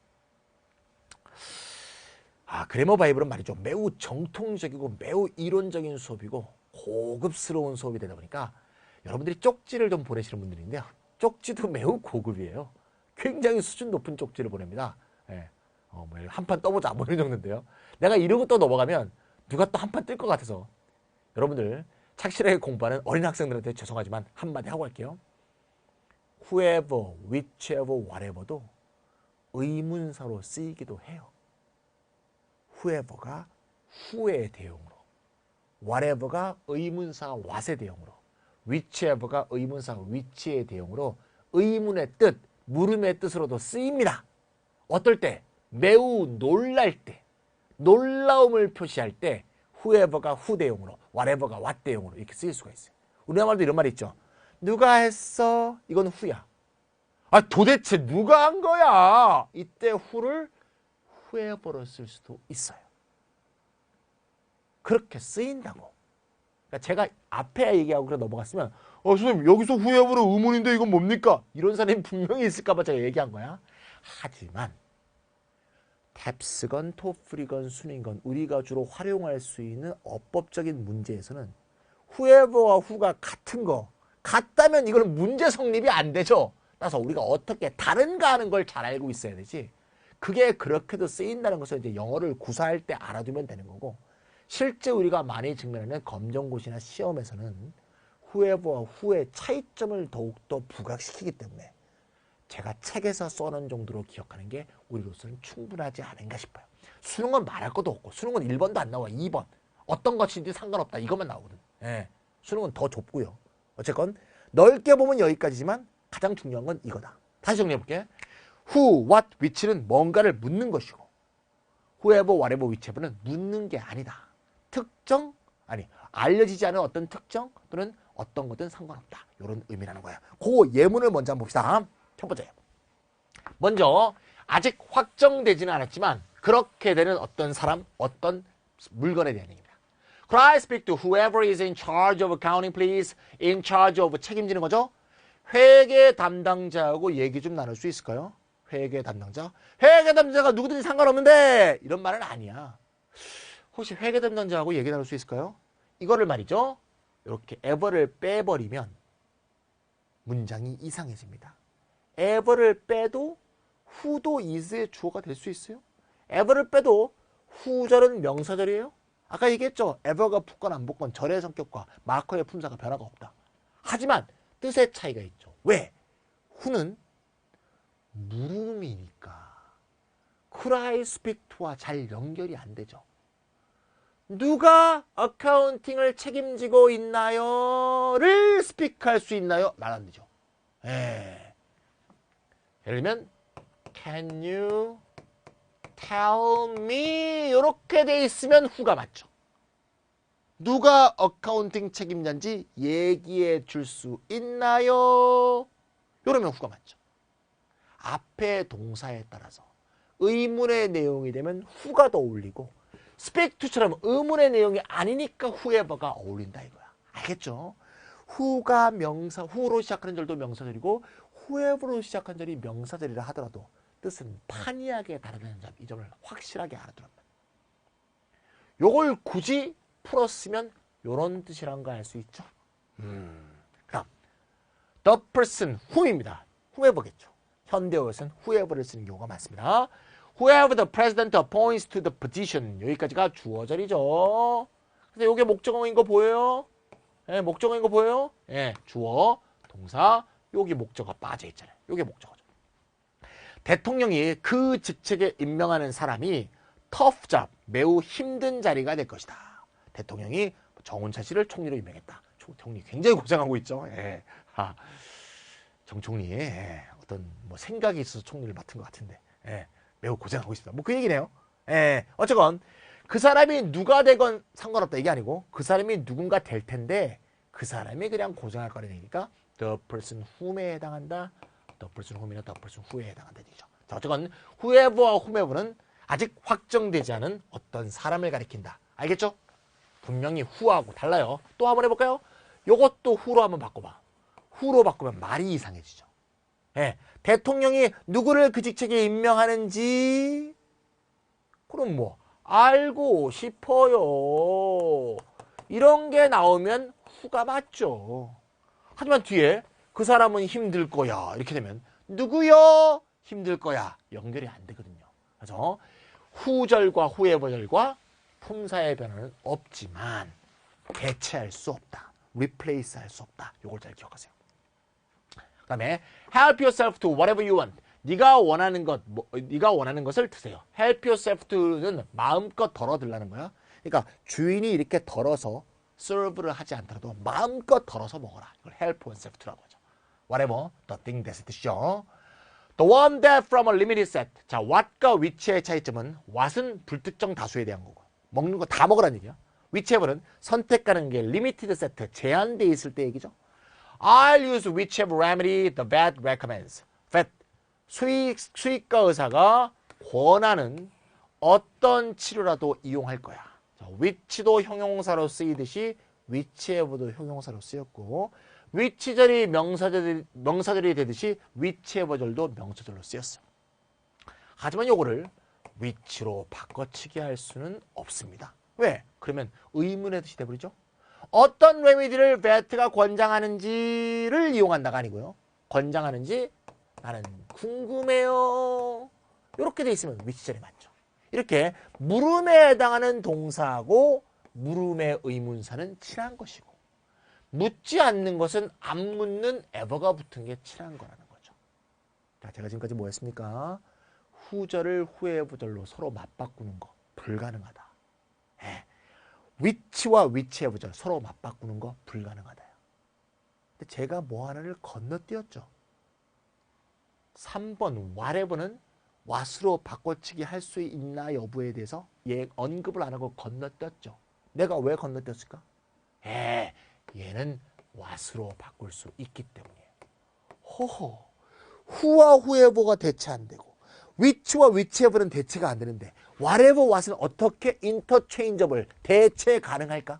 그래머 바이블은 말이죠. 매우 정통적이고 매우 이론적인 수업이고 고급스러운 수업이 되다 보니까 여러분들이 쪽지를 좀 보내시는 분들인데요. 쪽지도 매우 고급이에요. 굉장히 수준 높은 쪽지를 보냅니다. 한판 떠보자 뭐 이런 정도인데요. 내가 이러고 또 넘어가면 누가 또 한판 뜰 것 같아서 여러분들 착실하게 공부하는 어린 학생들한테 죄송하지만 한마디 하고 갈게요. whoever, whichever, whatever도 의문사로 쓰이기도 해요. whoever가 who의 대용으로, whatever가 의문사 what의 대용으로, whichever가 의문사 which의 대용으로 의문의 뜻, 물음의 뜻으로도 쓰입니다. 어떨 때? 매우 놀랄 때, 놀라움을 표시할 때 whoever가 who 대용으로, whatever가 what 대용으로 이렇게 쓰일 수가 있어요. 우리나라 말도 이런 말이 있죠. 누가 했어? 이건 who야. 도대체 누가 한 거야? 이때 who를 whoever로 쓸 수도 있어요. 그렇게 쓰인다고. 그러니까 제가 앞에 얘기하고 그래 넘어갔으면 선생님 여기서 whoever는 의문인데 이건 뭡니까? 이런 사람이 분명히 있을까 봐 제가 얘기한 거야. 하지만 탭스건 토플이건 수능이건 우리가 주로 활용할 수 있는 어법적인 문제에서는 whoever와 who가 같은 거, 같다면 이거는 문제 성립이 안 되죠. 따라서 우리가 어떻게 다른가 하는 걸 잘 알고 있어야 되지. 그게 그렇게도 쓰인다는 것을 이제 영어를 구사할 때 알아두면 되는 거고, 실제 우리가 많이 직면하는 검정고시나 시험에서는 whoever와 who의 차이점을 더욱더 부각시키기 때문에 제가 책에서 써놓은 정도로 기억하는 게 우리로서는 충분하지 않은가 싶어요. 수능은 말할 것도 없고 수능은 1번도 안 나와. 2번. 어떤 것인지 상관없다. 이것만 나오거든. 수능은 더 좁고요. 어쨌건 넓게 보면 여기까지지만 가장 중요한 건 이거다. 다시 정리해볼게. who, what, which는 뭔가를 묻는 것이고 whoever, whatever, whichever는 묻는 게 아니다. 특정? 알려지지 않은 어떤 특정 또는 어떤 것든 상관없다. 이런 의미라는 거야. 그 예문을 먼저 한번 봅시다. 첫 번째. 먼저 아직 확정되지는 않았지만 그렇게 되는 어떤 사람, 어떤 물건에 대한 얘기입니다. Could I speak to whoever is in charge of accounting, please? In charge of 책임지는 거죠. 회계 담당자하고 얘기 좀 나눌 수 있을까요? 회계 담당자. 회계 담당자가 누구든지 상관없는데 이런 말은 아니야. 혹시 회계 담당자하고 얘기 나눌 수 있을까요? 이거를 말이죠. 이렇게 ever를 빼버리면 문장이 이상해집니다. ever를 빼도 who도 is의 주어가 될 수 있어요. ever를 빼도 who절은 명사절이에요. 아까 얘기했죠. ever가 붙건 안 붙건 절의 성격과 마커의 품사가 변화가 없다. 하지만 뜻의 차이가 있죠. 왜? who는 물음이니까 could I speak to와 잘 연결이 안 되죠. 누가 어카운팅을 책임지고 있나요?를 스피크할 수 있나요? 말 안 되죠. 예를 들면 Can you tell me? 이렇게 돼 있으면 who가 맞죠. 누가 어카운팅 책임자인지 얘기해 줄 수 있나요? 이러면 who가 맞죠. 앞에 동사에 따라서 의문의 내용이 되면 who가 더 어울리고 speak to처럼 의문의 내용이 아니니까 whoever가 어울린다 이거야. 알겠죠? who가 명사, who로 시작하는 절도 명사절이고 whoever로 시작한 절이 명사절이라 하더라도 뜻은 판이하게 다르다는 점, 이 점을 확실하게 알아두란 말이야. 요걸 굳이 풀었으면 요런 뜻이란 거 알 수 있죠? 그럼 the person who입니다. whoever겠죠. 현대어에서는 whoever를 쓰는 경우가 많습니다. whoever the president appoints to the position. 여기까지가 주어절이죠. 그래서 이게 목적어인 거 보여요? 예, 목적어인 거 보여요? 예, 주어, 동사, 여기 목적어 빠져 있잖아요. 이게 목적어죠. 대통령이 그 직책에 임명하는 사람이 tough job, 매우 힘든 자리가 될 것이다. 대통령이 정운찬 씨를 총리로 임명했다. 총리 굉장히 고생하고 있죠. 예. 정 총리의 어떤 뭐 생각이 있어서 총리를 맡은 것 같은데 매우 고생하고 있습니다. 뭐 그 얘기네요. 어쨌건 그 사람이 누가 되건 상관없다 이게 아니고 그 사람이 누군가 될 텐데 그 사람이 그냥 고생할 거라는 얘기니까 the person whom에 해당한다. the person whom이나 the person who에 해당한다는 얘기죠. 자, 어쨌건 whoever와 whomever는 아직 확정되지 않은 어떤 사람을 가리킨다. 알겠죠? 분명히 who하고 달라요. 또 한번 해볼까요? 요것도 who로 한번 바꿔봐. who로 바꾸면 말이 이상해지죠. 대통령이 누구를 그 직책에 임명하는지 그럼 뭐 알고 싶어요. 이런 게 나오면 who가 맞죠. 하지만 뒤에 그 사람은 힘들 거야 이렇게 되면 누구요? 힘들 거야 연결이 안 되거든요. 그래서 who절과 whoever절과 품사의 변화는 없지만 대체할 수 없다. replace 할 수 없다. 요걸 잘 기억하세요. 그 다음에 help yourself to whatever you want. 네가 원하는 것을 드세요. help yourself to는 마음껏 덜어들라는 거야. 그러니까 주인이 이렇게 덜어서 serve를 하지 않더라도 마음껏 덜어서 먹어라. 이걸 help oneself to라고 하죠. whatever, the thing that's 뜻이죠. The one that from a limited set. 자, what과 which의 차이점은 what은 불특정 다수에 대한 거고 먹는 거 다 먹으라는 얘기야. whichever는 선택하는 게 limited set, 제한되어 있을 때 얘기죠. I'll use whichever remedy the vet recommends. vet, 수의과 의사가 권하는 어떤 치료라도 이용할 거야. 자, which도 형용사로 쓰이듯이 whichever도 형용사로 쓰였고 which절이 명사절이 되듯이 whichever절도 명사절로 쓰였어. 하지만 요거를 which로 바꿔치기 할 수는 없습니다. 왜? 그러면 의문의 뜻이 돼버리죠. 어떤 레미디를 vet가 권장하는지를 이용한다가 아니고요. 권장하는지 나는 궁금해요. 이렇게 돼 있으면 which절이 맞죠. 이렇게 물음에 해당하는 동사하고 물음의 의문사는 친한 것이고 묻지 않는 것은 안 묻는 ever가 붙은 게 친한 거라는 거죠. 자, 제가 지금까지 뭐 했습니까? who절을 whoever절로 서로 맞바꾸는 거 불가능하다. which와 whichever절 서로 맞바꾸는 거 불가능하다. 근데 제가 뭐 하나를 건너뛰었죠. 3번 whatever는 what으로 바꿔치기 할 수 있나 여부에 대해서 언급을 안 하고 건너뛰었죠. 내가 왜 건너뛰었을까? 얘는 what으로 바꿀 수 있기 때문이에요. 호호, who와 whoever가 대체 안 되고 which와 whichever는 대체가 안 되는데 whatever, what은 어떻게 interchangeable, 대체 가능할까?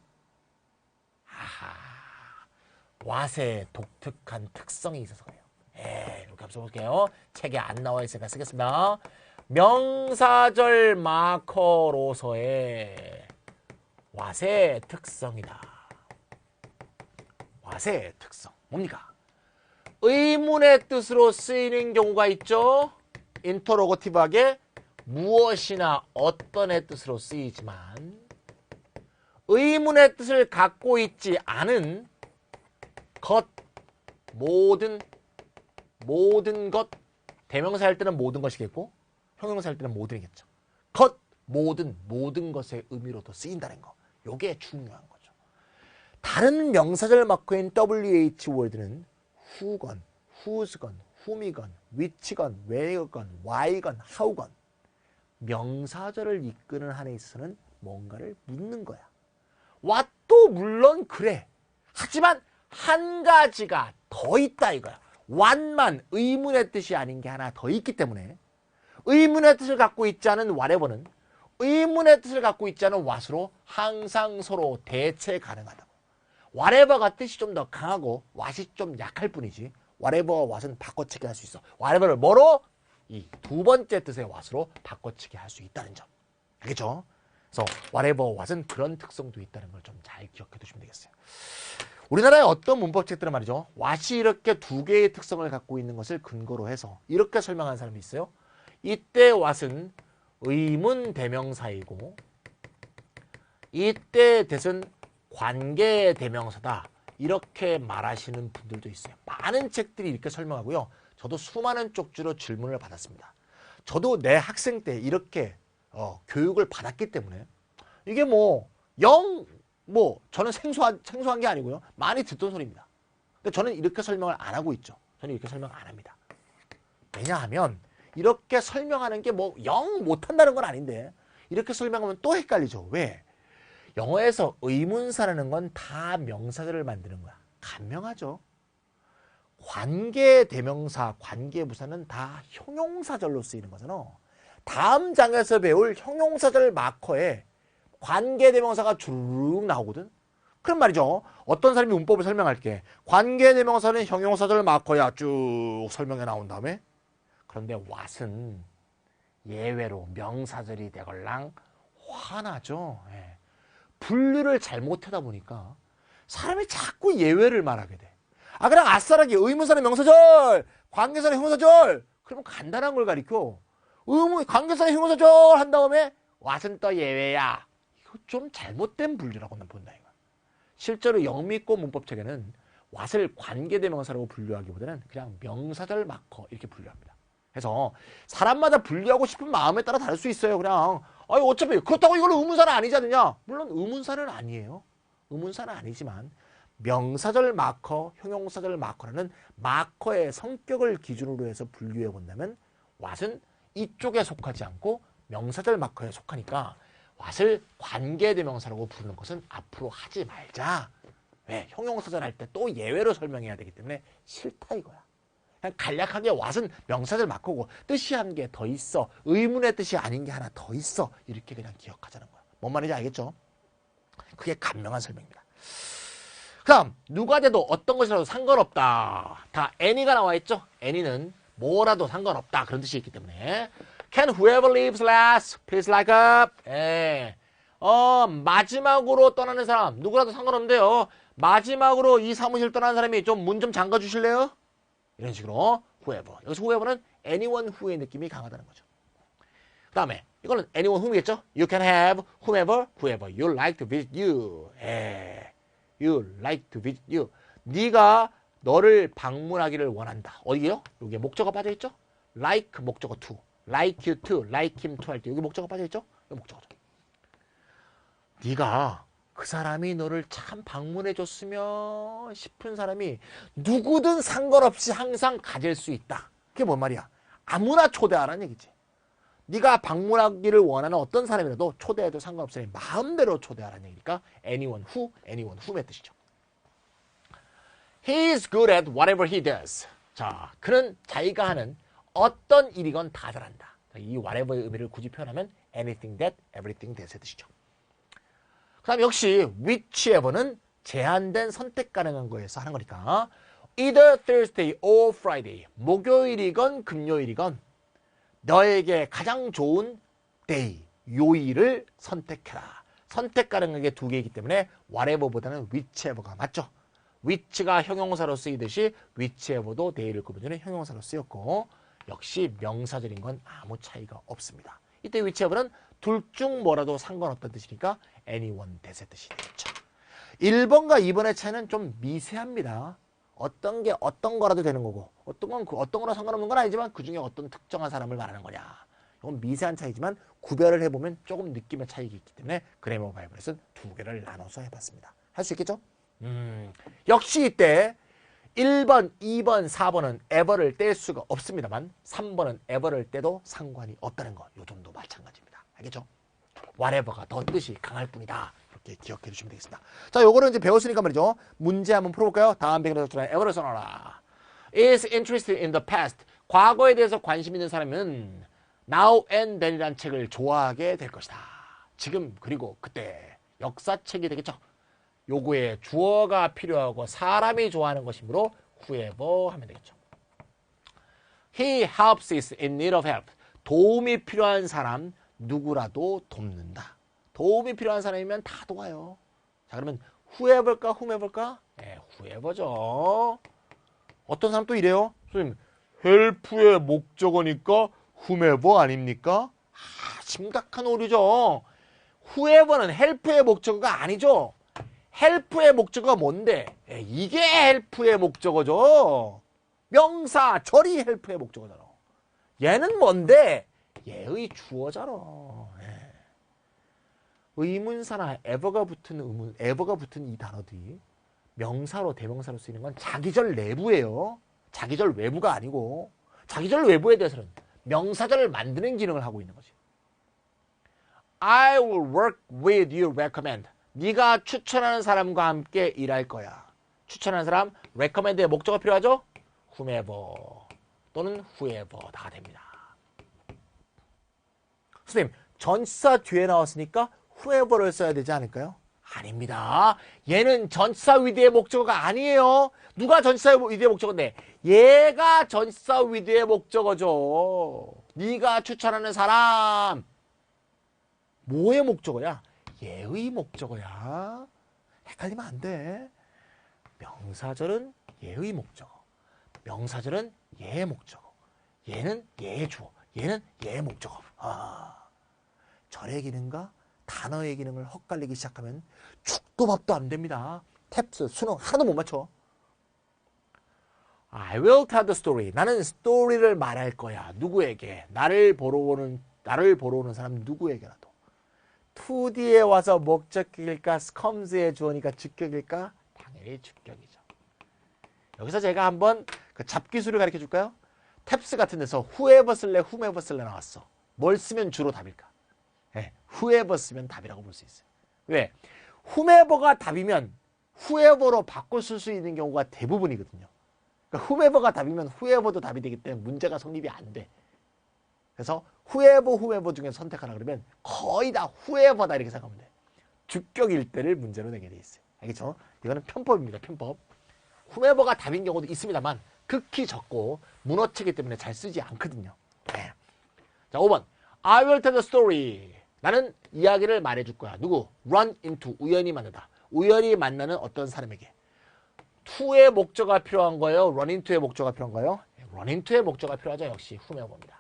what의 독특한 특성이 있어서 그래요. 이렇게 한번 써볼게요. 책에 안 나와 있으니까 쓰겠습니다. 명사절 마커로서의 what의 특성이다. what의 특성 뭡니까? 의문의 뜻으로 쓰이는 경우가 있죠. 인터로거티브하게 무엇이나 어떤의 뜻으로 쓰이지만 의문의 뜻을 갖고 있지 않은 것, 모든 것, 대명사 할 때는 모든 것이겠고 형용사 할 때는 모든이겠죠. 것, 모든 것의 의미로도 쓰인다는 거. 요게 중요한 거죠. 다른 명사절 마커인 WH 월드는 who건, whose건, whom이건, which건, where건, why건, how건 명사절을 이끄는 한에 있어서는 뭔가를 묻는 거야. what도 물론 그래. 하지만 한 가지가 더 있다 이거야. what만 의문의 뜻이 아닌 게 하나 더 있기 때문에 의문의 뜻을 갖고 있지 않은 whatever는 의문의 뜻을 갖고 있지 않은 what으로 항상 서로 대체 가능하다고. whatever가 뜻이 좀 더 강하고 what이 좀 약할 뿐이지 whatever와 what은 바꿔치기 할 수 있어. whatever를 뭐로? 이 두 번째 뜻의 what으로 바꿔치기 할 수 있다는 점. 알겠죠? 그래서 whatever, what은 그런 특성도 있다는 걸 좀 잘 기억해 두시면 되겠어요. 우리나라의 어떤 문법책들은 말이죠. what이 이렇게 두 개의 특성을 갖고 있는 것을 근거로 해서 이렇게 설명하는 사람이 있어요. 이때 what은 의문 대명사이고 이때 that은 관계 대명사다. 이렇게 말하시는 분들도 있어요. 많은 책들이 이렇게 설명하고요. 저도 수많은 쪽지로 질문을 받았습니다. 저도 내 학생 때 이렇게 교육을 받았기 때문에 이게 저는 생소한 게 아니고요. 많이 듣던 소리입니다. 근데 저는 이렇게 설명을 안 하고 있죠. 저는 이렇게 설명 안 합니다. 왜냐하면 이렇게 설명하는 게 영 못한다는 건 아닌데 이렇게 설명하면 또 헷갈리죠. 왜? 영어에서 의문사라는 건 다 명사들을 만드는 거야. 간명하죠. 관계대명사, 관계부사는 다 형용사절로 쓰이는 거잖아. 다음 장에서 배울 형용사절 마커에 관계대명사가 주르륵 나오거든. 그런 말이죠. 어떤 사람이 문법을 설명할게. 관계대명사는 형용사절 마커야. 쭉 설명해 나온 다음에 그런데 what은 예외로 명사절이 되걸랑 화나죠. 예. 분류를 잘못하다 보니까 사람이 자꾸 예외를 말하게 돼. 그냥 아싸라기 의문사는 명사절, 관계사는 형용사절. 그러면 간단한 걸 가리켜. 관계사는 형용사절 한 다음에 what은 또 예외야. 이거 좀 잘못된 분류라고 난 본다 이거. 실제로 영미권 문법책에는 what을 관계대명사라고 분류하기보다는 그냥 명사절 마커 이렇게 분류합니다. 그래서 사람마다 분류하고 싶은 마음에 따라 다를 수 있어요. 그냥 어차피 그렇다고 이거는 의문사는 아니지 않느냐? 물론 의문사는 아니에요. 의문사는 아니지만 명사절 마커, 형용사절 마커라는 마커의 성격을 기준으로 해서 분류해 본다면 what은 이쪽에 속하지 않고 명사절 마커에 속하니까 what을 관계대명사라고 부르는 것은 앞으로 하지 말자. 왜? 형용사절 할 때 또 예외로 설명해야 되기 때문에 싫다 이거야. 그냥 간략하게 what은 명사절 마커고 뜻이 한 개 더 있어. 의문의 뜻이 아닌 게 하나 더 있어. 이렇게 그냥 기억하자는 거야. 뭔 말인지 알겠죠? 그게 간명한 설명입니다. 그다음 누가 돼도 어떤 것이라도 상관없다. 다 any가 나와 있죠? any는 뭐라도 상관없다. 그런 뜻이 있기 때문에 Can whoever leaves last please like up? 예. 마지막으로 떠나는 사람 누구라도 상관없는데요. 마지막으로 이 사무실 떠나는 사람이 좀 문 좀 잠가 주실래요? 이런 식으로 whoever. 여기서 whoever는 anyone who의 느낌이 강하다는 거죠. 그 다음에 이거는 anyone whom이겠죠? You can have whomever, whoever you like to visit you. You like to visit you. 네가 너를 방문하기를 원한다. 어디게요? 여기에 목적어 빠져있죠? like 목적어 to. like you to, like him to 할 때 여기 목적어 빠져있죠? 여기 목적어죠. 네가 그 사람이 너를 참 방문해줬으면 싶은 사람이 누구든 상관없이 항상 가질 수 있다. 그게 뭔 말이야? 아무나 초대하라는 얘기지. 네가 방문하기를 원하는 어떤 사람이라도 초대해도 상관없으니 마음대로 초대하라는 얘기니까 anyone whom의 뜻이죠. He is good at whatever he does. 자, 그는 자기가 하는 어떤 일이건 다 잘한다. 이 whatever의 의미를 굳이 표현하면 anything that, everything that의 뜻이죠. 그 다음 역시 whichever는 제한된 선택 가능한 거에서 하는 거니까 either Thursday or Friday 목요일이건 금요일이건 너에게 가장 좋은 day, 요일을 선택해라. 선택 가능한 게 두 개이기 때문에 whatever보다는 whichever가 맞죠. which가 형용사로 쓰이듯이 whichever도 day를 구분하는 형용사로 쓰였고 역시 명사절인 건 아무 차이가 없습니다. 이때 whichever는 둘 중 뭐라도 상관없다는 뜻이니까 anyone that의 뜻이 되겠죠. 1번과 2번의 차이는 좀 미세합니다. 어떤 게 어떤 거라도 되는 거고 어떤 건 어떤 거랑 상관없는 건 아니지만 그중에 어떤 특정한 사람을 말하는 거냐. 이건 미세한 차이지만 구별을 해보면 조금 느낌의 차이가 있기 때문에 그래머 바이블에서는 두 개를 나눠서 해봤습니다. 할 수 있겠죠? 역시 이때 1번, 2번, 4번은 ever를 뗄 수가 없습니다만 3번은 ever를 떼도 상관이 없다는 거. 요 정도 마찬가지입니다. 알겠죠? whatever가 더 뜻이 강할 뿐이다. 이렇게 기억해 주시면 되겠습니다. 자, 요거를 이제 배웠으니까 말이죠. 문제 한번 풀어볼까요? 다음 백일에 ever를 써놔라. is interested in the past. 과거에 대해서 관심 있는 사람은 Now and Then이라는 책을 좋아하게 될 것이다. 지금 그리고 그때 역사책이 되겠죠. 요거에 주어가 필요하고 사람이 좋아하는 것이므로 whoever 하면 되겠죠. He helps is in need of help. 도움이 필요한 사람 누구라도 돕는다. 도움이 필요한 사람이면 다 도와요. 자, 그러면 whoever일까 whomever일까? 네, whoever죠. 어떤 사람 또 이래요. 선생님, help의 목적어니까 whomever 아닙니까? 심각한 오류죠. whoever는 help의 목적어가 아니죠. help의 목적어가 뭔데? 이게 help의 목적어죠. 명사, 절이 help의 목적어잖아. 얘는 뭔데? 얘의 주어잖아. 의문사나 ever가 붙은 이 단어들이 명사로 대명사로 쓰이는 건 자기절 내부예요. 자기절 외부가 아니고 자기절 외부에 대해서는 명사절을 만드는 기능을 하고 있는 거지. I will work with you recommend. 네가 추천하는 사람과 함께 일할 거야. 추천하는 사람, recommend의 목적어 필요하죠? whomever 또는 whoever가 됩니다. 선생님, 전치사 뒤에 나왔으니까 whoever를 써야 되지 않을까요? 아닙니다. 얘는 전치사 with의 목적어가 아니에요. 누가 전치사 with의 목적어인데? 얘가 전치사 with의 목적어죠. 네가 추천하는 사람. 뭐의 목적어야? 얘의 목적어야. 헷갈리면 안 돼. 명사절은 얘의 목적어. 명사절은 얘의 목적어. 얘는 얘의 주어. 얘는 얘의 목적어. 절의 기능과 단어의 기능을 헛갈리기 시작하면 죽도 밥도 안 됩니다. 탭스, 수능 하나도 못 맞춰. I will tell the story. 나는 스토리를 말할 거야. 누구에게? 나를 보러 오는 사람 누구에게라도. 2D에 와서 목적격일까? comes의 주어니까 주격일까? 당연히 주격이죠. 여기서 제가 한번 그 잡기술을 가르쳐 줄까요? 탭스 같은 데서 whoever 쓸래, whomever 쓸래 나왔어. 뭘 쓰면 주로 답일까? whoever 쓰면 답이라고 볼 수 있어요. 왜? whomever가 답이면 whoever로 바꿔 쓸 수 있는 경우가 대부분이거든요. 그러니까 whomever가 답이면 whoever도 답이 되기 때문에 문제가 성립이 안 돼. 그래서 whoever 중에 선택하라 그러면 거의 다 whoever다 이렇게 생각하면 돼. 주격일 때를 문제로 내게 돼 있어요. 알겠죠? 이거는 편법입니다. 편법. whomever가 답인 경우도 있습니다만 극히 적고 문어체기 때문에 잘 쓰지 않거든요. 네. 자, 5번. I will tell the story. 나는 이야기를 말해줄 거야. 누구? run into. 우연히 만나다. 우연히 만나는 어떤 사람에게. to의 목적어가 필요한 거예요? run into의 목적어가 필요한 거예요? run into의 목적어가 필요하죠. 역시 whomever입니다.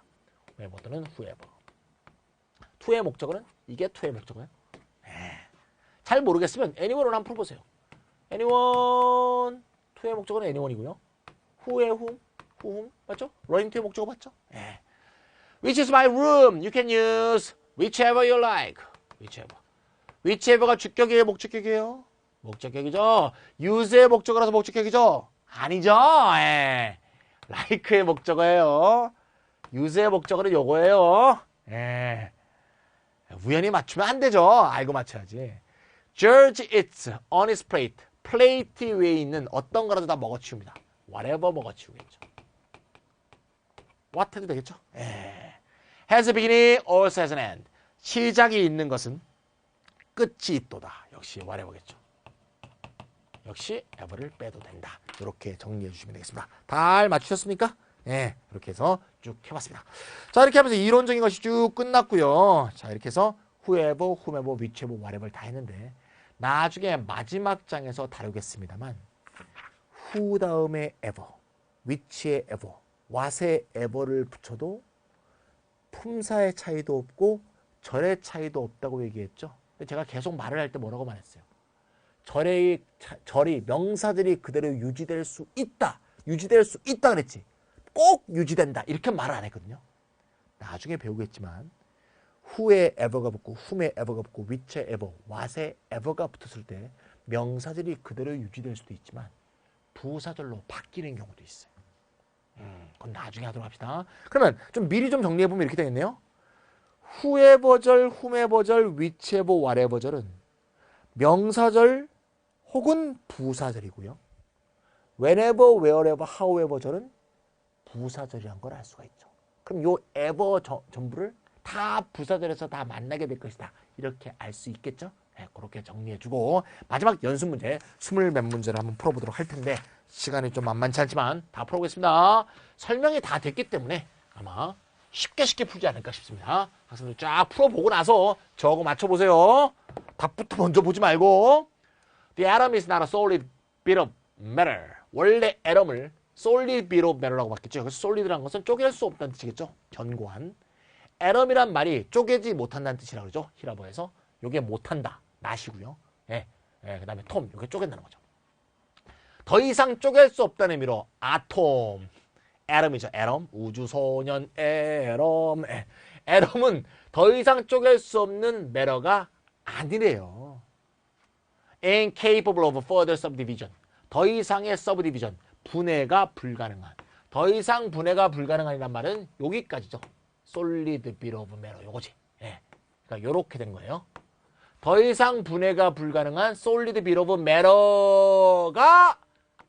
whomever 또는 whoever. to의 목적어는? 이게 to의 목적어예요? 잘 모르겠으면 anyone으로 한번 풀어보세요. anyone. to의 목적어는 anyone이고요. who의 whom 맞죠? run into의 목적어 맞죠? Which is my room. You can use whichever you like. whichever가 주격이에요? 목적격이에요? 목적격이죠. use의 목적어라서 목적격이죠? 아니죠. like의 목적어예요. use의 목적어는 요거예요. 우연히 맞추면 안 되죠. 알고 맞춰야지. George eats on his plate. 플레이트 위에 있는 어떤 거라도 다 먹어치웁니다. whatever 먹어치우겠죠. what 해도 되겠죠? has a beginning, also has an end. 시작이 있는 것은 끝이 있도다. 역시 whatever겠죠. 역시 ever를 빼도 된다. 이렇게 정리해 주시면 되겠습니다. 잘 맞추셨습니까? 이렇게 해서 쭉 해봤습니다. 자, 이렇게 하면서 이론적인 것이 쭉 끝났고요. 자, 이렇게 해서 whoever, whomever, whichever, whatever 다 했는데 나중에 마지막 장에서 다루겠습니다만 who 다음에 ever, which에 ever, what에 ever를 붙여도 품사의 차이도 없고 절의 차이도 없다고 얘기했죠. 근데 제가 계속 말을 할 때 뭐라고 말했어요? 절이 명사들이 그대로 유지될 수 있다. 유지될 수 있다 그랬지. 꼭 유지된다. 이렇게 말을 안 했거든요. 나중에 배우겠지만 who에 ever가 붙고 whom에 ever가 붙고 which에 ever, what에 ever가 붙었을 때 명사들이 그대로 유지될 수도 있지만 부사절로 바뀌는 경우도 있어요. 그건 나중에 하도록 합시다. 그러면 좀 미리 좀 정리해보면 이렇게 되겠네요. whoever절, whomever절, whichever, whatever절은 명사절 혹은 부사절이고요. whenever, wherever, however절은 부사절이란 걸 알 수가 있죠. 그럼 요 ever 전부를 다 부사절에서 다 만나게 될 것이다. 이렇게 알 수 있겠죠? 그렇게 정리해주고 마지막 연습 문제 20몇 문제를 한번 풀어보도록 할 텐데 시간이 좀 만만치 않지만 다 풀어보겠습니다. 설명이 다 됐기 때문에 아마 쉽게 풀지 않을까 싶습니다. 학생들 쫙 풀어보고 나서 저거 맞춰보세요. 답부터 먼저 보지 말고 The atom is not a solid bit of matter. 원래 atom을 solid bit of matter라고 바뀌었죠. 그래서 solid라는 것은 쪼갤 수 없다는 뜻이겠죠. 견고한. 애럼이란 말이 쪼개지 못한다는 뜻이라고 그러죠. 히라보에서. 요게 못한다. 나시고요. 예. 예, 그 다음에 톰. 요게 쪼갠다는 거죠. 더 이상 쪼갤 수 없다는 의미로 아톰. 애럼이죠. 애럼. 우주소년 애럼. 예. 애럼은 더 이상 쪼갤 수 없는 매러가 아니래요. incapable of further subdivision. 더 이상의 subdivision. 분해가 불가능한. 더 이상 분해가 불가능한이란 말은 여기까지죠. solid bit of matter. 요거지. 예. 그러니까 요렇게 된 거예요. 더 이상 분해가 불가능한 solid bit of matter가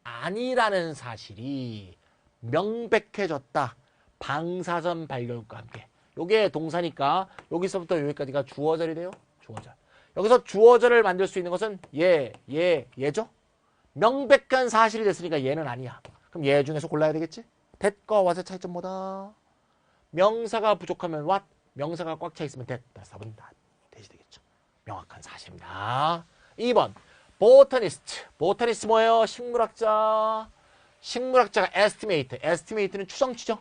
아니라는 사실이 명백해졌다. 방사선 발견과 함께. 요게 동사니까 여기서부터 여기까지가 주어절이 돼요. 주어절. 여기서 주어절을 만들 수 있는 것은 얘죠. 명백한 사실이 됐으니까 얘는 아니야. 그럼 얘 중에서 골라야 되겠지? that과 what의 차이점 뭐다? 명사가 부족하면 what? 명사가 꽉 차 있으면 that. 따라서 답은 다 대시되겠죠. 명확한 사실입니다. 2번 botanist. botanist 뭐예요? 식물학자. 식물학자가 estimate. estimate는 추정치죠.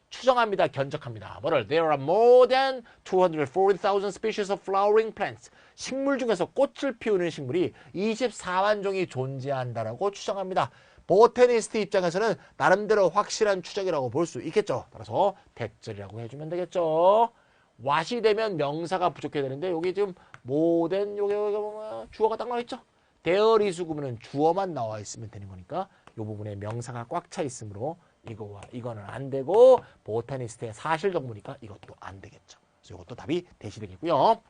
추정합니다. 견적합니다. 뭐를? There are more than 240,000 species of flowering plants. 식물 중에서 꽃을 피우는 식물이 24만 종이 존재한다라고 추정합니다. 보테니스트 입장에서는 나름대로 확실한 추정이라고 볼 수 있겠죠. 따라서 대절이라고 해주면 되겠죠. what이 되면 명사가 부족해야 되는데 여기 지금 모든 요게 주어가 딱 나와 있죠. there is 구문은 주어만 나와 있으면 되는 거니까 이 부분에 명사가 꽉 차 있으므로 이거와 이거는 안 되고 보타니스트의 사실 정보니까 이것도 안 되겠죠. 그래서 이것도 답이 대시되겠고요.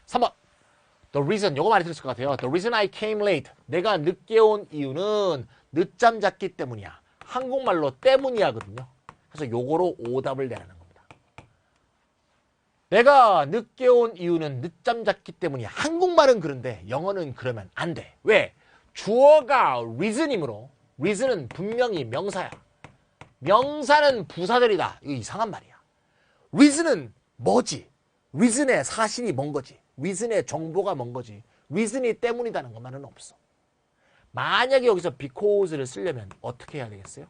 3번 The reason, 요거 많이 들었을 것 같아요. The reason I came late. 내가 늦게 온 이유는 늦잠 잤기 때문이야. 한국말로 때문이야거든요. 그래서 요거로 오답을 내라는 겁니다. 내가 늦게 온 이유는 늦잠 잤기 때문이야. 한국말은 그런데 영어는 그러면 안 돼. 왜? 주어가 reason이므로 reason은 분명히 명사야. 명사는 부사절이다. 이거 이상한 말이야. reason은 뭐지? reason의 사실이 뭔 거지? reason의 정보가 뭔 거지? reason이 때문이라는 것만은 없어. 만약에 여기서 because를 쓰려면 어떻게 해야 되겠어요?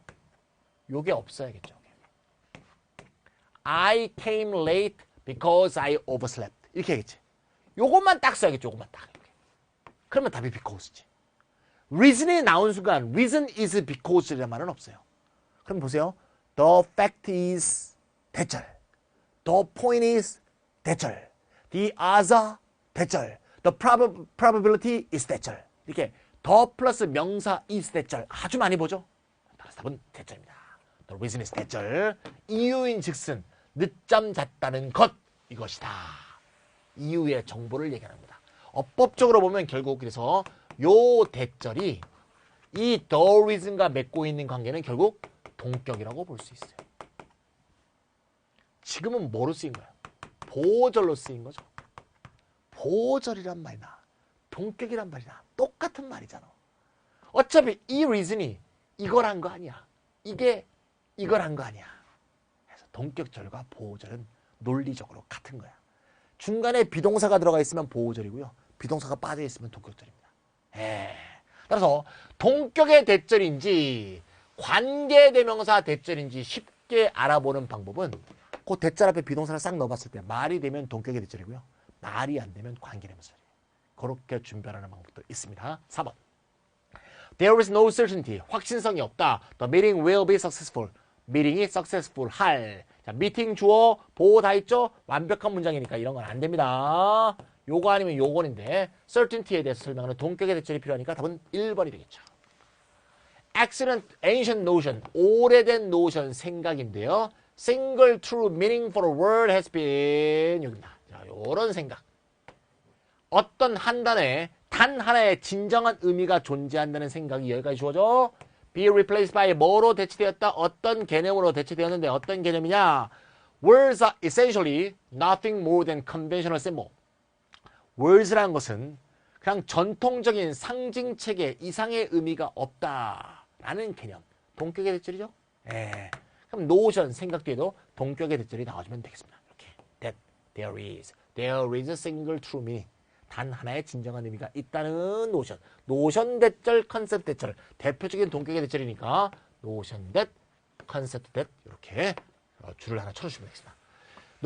요게 없어야겠죠. I came late because I overslept. 이렇게 하겠지. 요것만 딱 써야겠죠. 요것만 딱. 그러면 답이 because지. reason이 나온 순간 reason is because라는 말은 없어요. 그럼 보세요. The fact is 대절. The point is 대절. The odds are 대절. The probability is 대절. 이렇게 더 플러스 명사 is 대절. 아주 많이 보죠. 따라서 답은 대절입니다. The reason is 대절. 이유인 즉슨 늦잠 잤다는 것. 이것이다. 이유의 정보를 얘기하는 겁니다. 어법적으로 보면 결국 그래서 요 대절이 이 the reason과 맺고 있는 관계는 결국 동격이라고 볼 수 있어요. 지금은 뭐로 쓰인 거야? 보절로 쓰인 거죠. 보절이란 말이나 동격이란 말이나 똑같은 말이잖아. 어차피 이 reason이 이걸 한 거 아니야. 이게 이걸 한 거 아니야. 그래서 동격절과 보절은 논리적으로 같은 거야. 중간에 비동사가 들어가 있으면 보호절이고요. 비동사가 빠져 있으면 동격절입니다. 따라서 동격의 대절인지 관계대명사 대절인지 쉽게 알아보는 방법은 그 대절 앞에 비동사를 싹 넣어봤을 때 말이 되면 동격의 대절이고요. 말이 안 되면 관계대명사예요. 그렇게 준비하는 방법도 있습니다. 4번. There is no certainty. 확신성이 없다. The meeting will be successful. 미팅이 successful 할. 자, 미팅 주어 보호 다 있죠? 완벽한 문장이니까 이런 건 안 됩니다. 요거 아니면 요건인데 certainty에 대해서 설명하는 동격의 대절이 필요하니까 답은 1번이 되겠죠. Excellent ancient notion. 오래된 notion 생각인데요. Single true meaning for a word has been 여기입니다. 자, 요런 생각. 어떤 한 단어에 단 하나의 진정한 의미가 존재한다는 생각이 여기까지 주어져. be replaced by 뭐로 대체되었다? 어떤 개념으로 대체되었는데 어떤 개념이냐? Words are essentially nothing more than conventional symbol. words라는 것은 그냥 전통적인 상징체계 이상의 의미가 없다라는 개념. 동격의 대절이죠? 그럼 notion 생각 뒤에도 동격의 대절이 나와주면 되겠습니다. 이렇게 that there is a single true meaning. 단 하나의 진정한 의미가 있다는 노션. 노션 대절, 컨셉 대절. 대표적인 동격의 대절이니까 노션 대, 컨셉 대 이렇게 줄을 하나 쳐주시면 되겠습니다.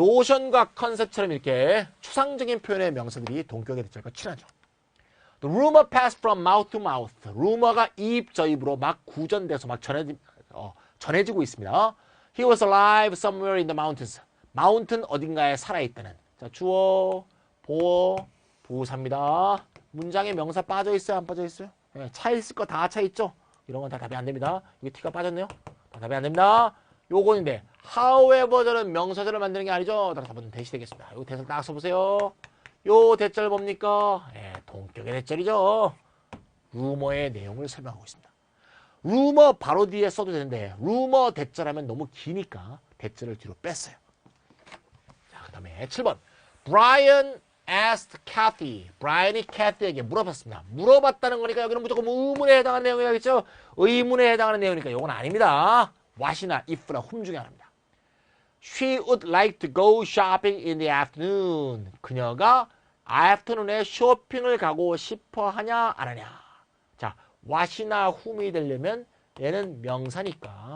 노션과 컨셉처럼 이렇게 추상적인 표현의 명사들이 동격의 대절과 친하죠. The rumor passed from mouth to mouth. 루머가 입 저 입으로 막 구전돼서 막 전해지고 있습니다. He was alive somewhere in the mountains. 마운튼 어딘가에 살아있다는. 자, 주어, 보어, 부사입니다. 문장에 명사 빠져있어요? 안 빠져있어요? 네, 차있을 거 다 차있죠? 이런 건 다 답이 안 됩니다. 여기 T가 빠졌네요? 다 답이 안 됩니다. 요건인데, however절은 명사절을 만드는 게 아니죠? 따라서 답은 대시 되겠습니다. 요 대절 딱 써보세요. 요 대절 뭡니까? 네, 동격의 대절이죠. 루머의 내용을 설명하고 있습니다. 루머 바로 뒤에 써도 되는데, 루머 대절하면 너무 기니까 대절을 뒤로 뺐어요. 자, 그 다음에 7번. Brian asked Kathy. 브라이언이 캐티에게 물어봤습니다. 물어봤다는 거니까 여기는 무조건 의문에 해당하는 내용이겠죠? 의문에 해당하는 내용이니까 이건 아닙니다. what이나 if나 whom 중에 하나입니다. She would like to go shopping in the afternoon. 그녀가 afternoon에 쇼핑을 가고 싶어 하냐 안 하냐. 자, what이나 whom이 되려면 얘는 명사니까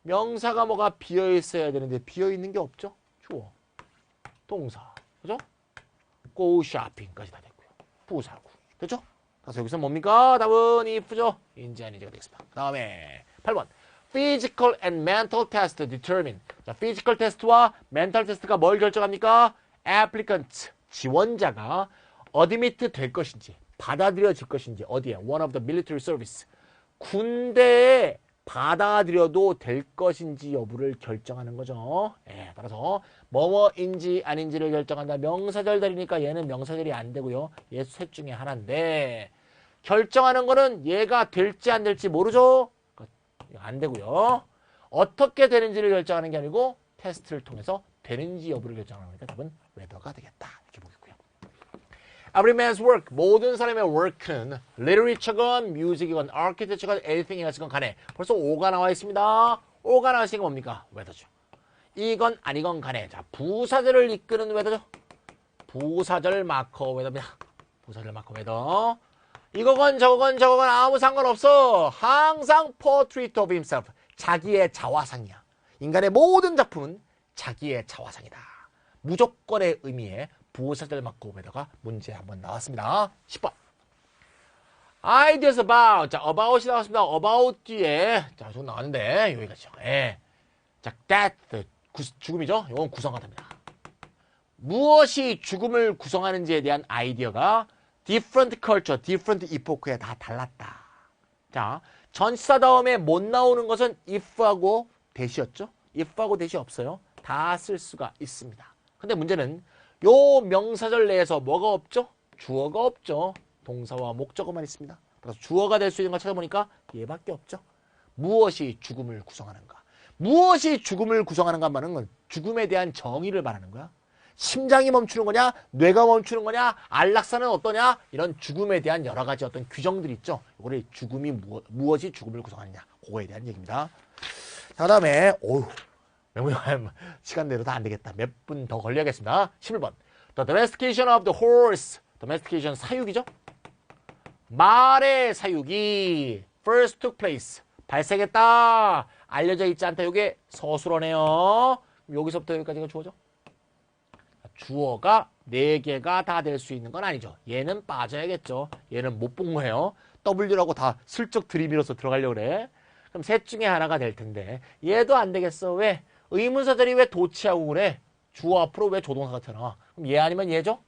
명사가 뭐가 비어있어야 되는데 비어있는 게 없죠? 주어, 동사, 그죠? go shopping까지 다 됐고요. 부사고. 됐죠? 그래서 여기서 뭡니까? 답은 if죠? 인지 아닌지가 되겠습니다. 그 다음에 8번. Physical and mental test determine. 자, physical test와 mental test가 뭘 결정합니까? applicant, 지원자가 admit 될 것인지, 받아들여질 것인지, 어디에? one of the military service. 군대에 받아들여도 될 것인지 여부를 결정하는 거죠. 예, 따라서 뭐뭐인지 아닌지를 결정한다. 명사절들이니까 얘는 명사절이 안 되고요. 얘 셋 중에 하나인데 결정하는 거는 얘가 될지 안 될지 모르죠. 안 되고요. 어떻게 되는지를 결정하는 게 아니고 테스트를 통해서 되는지 여부를 결정하는 거니까 답은 whether가 되겠다. 이렇게 보겠고요. Every man's work, 모든 사람의 work는 literature건 music이건 architecture건 anything이건 간에 벌써 5가 나와 있습니다. 5가 나와 있으니까 뭡니까? whether죠. 이건 아니건 간에 자 부사절을 이끄는 whether죠. 부사절 마커 whether입니다. 부사절 마커 whether. 이거건 저거건 아무 상관없어. 항상 portrait of himself. 자기의 자화상이야. 인간의 모든 작품은 자기의 자화상이다. 무조건의 의미의 부사절 마커 whether가 문제 한번 나왔습니다. 10번. ideas about. 자, about이 나왔습니다. about 뒤에 자, 좀 나왔는데 여기가죠. 예. 자, death. 죽음이죠. 이건 구성하답니다. 무엇이 죽음을 구성하는지에 대한 아이디어가 different culture, different epoch에 다 달랐다. 자, 전치사 다음에 못 나오는 것은 if하고 대시였죠. if하고 대시 없어요. 다 쓸 수가 있습니다. 근데 문제는 요 명사절 내에서 뭐가 없죠? 주어가 없죠. 동사와 목적어만 있습니다. 그래서 주어가 될 수 있는 걸 찾아보니까 얘밖에 없죠. 무엇이 죽음을 구성하는가? 무엇이 죽음을 구성하는가 말하는 건 죽음에 대한 정의를 말하는 거야. 심장이 멈추는 거냐? 뇌가 멈추는 거냐? 안락사는 어떠냐? 이런 죽음에 대한 여러 가지 어떤 규정들이 있죠. 이거를 죽음이 무엇이 죽음을 구성하느냐? 그거에 대한 얘기입니다. 자, 그 다음에 시간 내로 다 안 되겠다. 몇 분 더 걸려야겠습니다. 11번. The domestication of the horse. domestication 사육이죠. 말의 사육이 first took place. 발생했다. 알려져 있지 않다. 이게 서술어네요. 여기서부터 여기까지가 주어죠. 주어가 4개가 다 될 수 있는 건 아니죠. 얘는 빠져야겠죠. 얘는 못 본 거예요. W라고 다 슬쩍 들이밀어서 들어가려고 그래. 그럼 셋 중에 하나가 될 텐데 얘도 안 되겠어. 왜? 의문사들이 왜 도치하고 그래? 주어 앞으로 왜 조동사가 튀어나와? 그럼 얘 아니면 얘죠?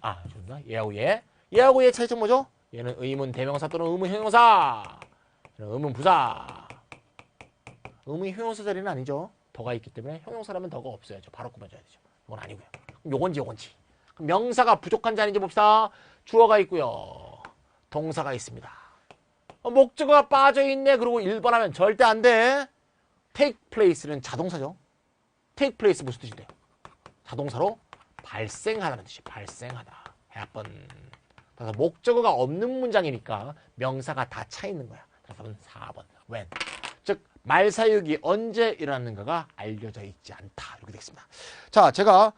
아, 좋나? 얘하고 얘. 얘하고 얘 차이점 뭐죠? 얘는 의문 대명사 또는 의문 형용사. 얘는 의문 부사. 의문 형용사 자리는 아니죠. 더가 있기 때문에 형용사라면 더가 없어야죠. 바로 꾸며줘야 되죠. 이건 아니고요. 그럼 요건지. 그럼 명사가 부족한지 아닌지 봅시다. 주어가 있고요. 동사가 있습니다. 목적어가 빠져있네. 그리고 1번 하면 절대 안 돼. take place는 자동사죠. take place 무슨 뜻인데요? 자동사로 발생하다는 뜻이 발생하다. happen. 그래서 목적어가 없는 문장이니까 명사가 다 차 있는 거야. 그래서 4번. when. 즉 말사육이 언제 일어났는가가 알려져 있지 않다. 이렇게 되겠습니다. 자, 제가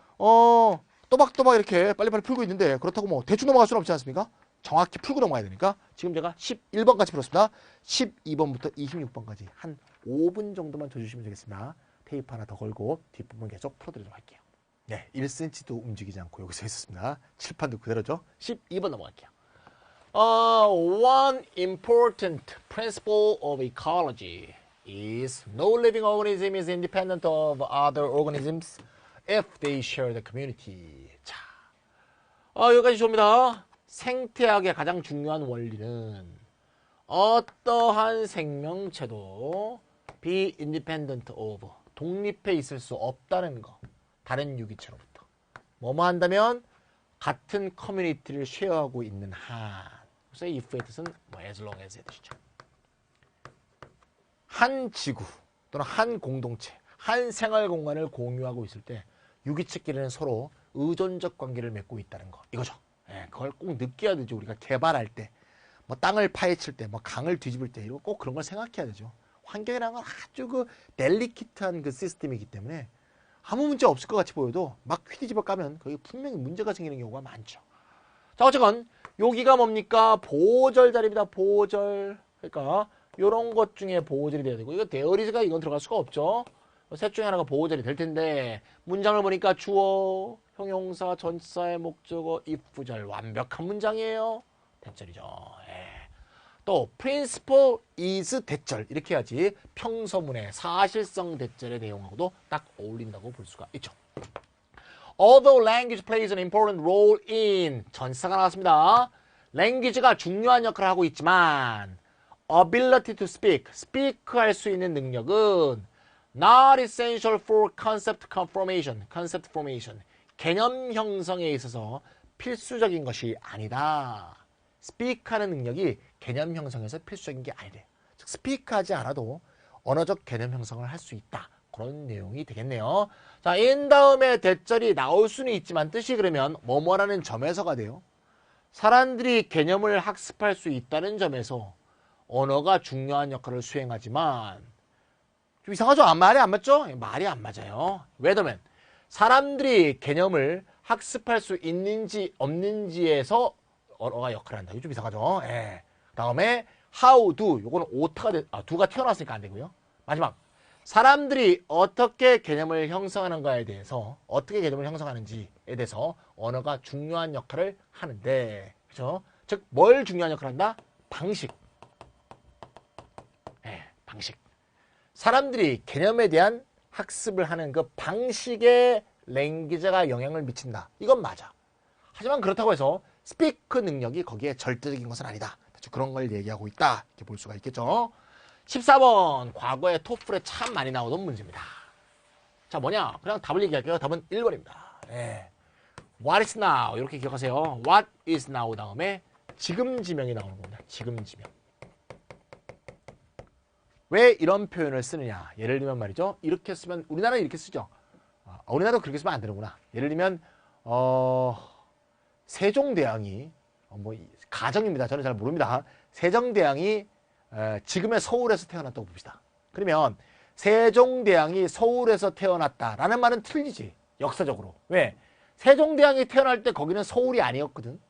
또박또박 이렇게 빨리빨리 풀고 있는데 그렇다고 뭐 대충 넘어갈 수는 없지 않습니까? 정확히 풀고 넘어가야 되니까 지금 제가 11번까지 풀었습니다. 12번부터 26번까지 한 5분 정도만 더 주시면 되겠습니다. 테이프 하나 더 걸고 뒷부분 계속 풀어드리도록 할게요. 네, 1cm도 움직이지 않고 여기서 있었습니다. 칠판도 그대로죠. 12번 넘어갈게요. One important principle of ecology is no living organism is independent of other organisms if they share the community. 자, 여기까지 좋습니다. 생태학의 가장 중요한 원리는 어떠한 생명체도 be independent of 독립해 있을 수 없다는 거. 다른 유기체로부터. 뭐뭐 한다면 같은 커뮤니티를 쉐어하고 있는 한. 그래서 if의 뜻은 뭐 as long as의 뜻이죠. 한 지구 또는 한 공동체, 한 생활 공간을 공유하고 있을 때 유기체끼리는 서로 의존적 관계를 맺고 있다는 거. 이거죠. 예, 그걸 꼭 느껴야 되죠. 우리가 개발할 때, 뭐 땅을 파헤칠 때, 뭐 강을 뒤집을 때, 이거 꼭 그런 걸 생각해야 되죠. 환경이라는 건 아주 그 델리키트한 그 시스템이기 때문에 아무 문제 없을 것 같이 보여도 막 휘뒤집어 까면 거기 분명히 문제가 생기는 경우가 많죠. 자, 어쨌건 여기가 뭡니까? 보호절 자리입니다. 보호절. 그러니까 이런 것 중에 보호절이 돼야 되고 이거 데어리즈가 이건 들어갈 수가 없죠. 셋 중에 하나가 보호절이 될 텐데 문장을 보니까 주어, 형용사, 전치사의 목적어, if절 완벽한 문장이에요. 대절이죠. 예. 또 principle is 대절 이렇게 해야지 평서문의 사실성 대절의 내용하고도 딱 어울린다고 볼 수가 있죠. Although language plays an important role in 전치사가 나왔습니다. language가 중요한 역할을 하고 있지만 ability to speak 할 수 있는 능력은 not essential for concept formation 개념 형성에 있어서 필수적인 것이 아니다. 스피크하는 능력이 개념 형성에서 필수적인 게 아니래. 즉 스피크하지 않아도 언어적 개념 형성을 할 수 있다. 그런 내용이 되겠네요. 자, in 다음에 대절이 나올 수는 있지만 뜻이 그러면 뭐뭐라는 점에서가 돼요. 사람들이 개념을 학습할 수 있다는 점에서 언어가 중요한 역할을 수행하지만 좀 이상하죠? 말이 안 맞죠? 말이 안 맞아요. 왜냐면 사람들이 개념을 학습할 수 있는지 없는지에서 언어가 역할을 한다. 이거 좀 이상하죠? 예. 다음에 how do 요거는 오타가 do가 튀어나왔으니까 안 되고요. 마지막 사람들이 어떻게 개념을 형성하는가에 대해서 어떻게 개념을 형성하는지에 대해서 언어가 중요한 역할을 하는데 그렇죠? 즉 뭘 중요한 역할을 한다? 방식. 예, 방식. 사람들이 개념에 대한 학습을 하는 그 방식에 랭귀지가 영향을 미친다. 이건 맞아. 하지만 그렇다고 해서 스피크 능력이 거기에 절대적인 것은 아니다. 그런 걸 얘기하고 있다. 이렇게 볼 수가 있겠죠. 14번 과거에 토플에 참 많이 나오던 문제입니다. 자 뭐냐? 그냥 답을 얘기할게요. 답은 1번입니다. 예. What is now? 이렇게 기억하세요. What is now 다음에 지금 지명이 나오는 겁니다. 지금 지명. 왜 이런 표현을 쓰느냐? 예를 들면 말이죠. 이렇게 쓰면 우리나라는 이렇게 쓰죠. 우리나라도 그렇게 쓰면 안 되는구나. 예를 들면 세종대왕이 뭐 가정입니다. 저는 잘 모릅니다. 세종대왕이 지금의 서울에서 태어났다고 봅시다. 그러면 세종대왕이 서울에서 태어났다라는 말은 틀리지. 역사적으로. 왜? 세종대왕이 태어날 때 거기는 서울이 아니었거든.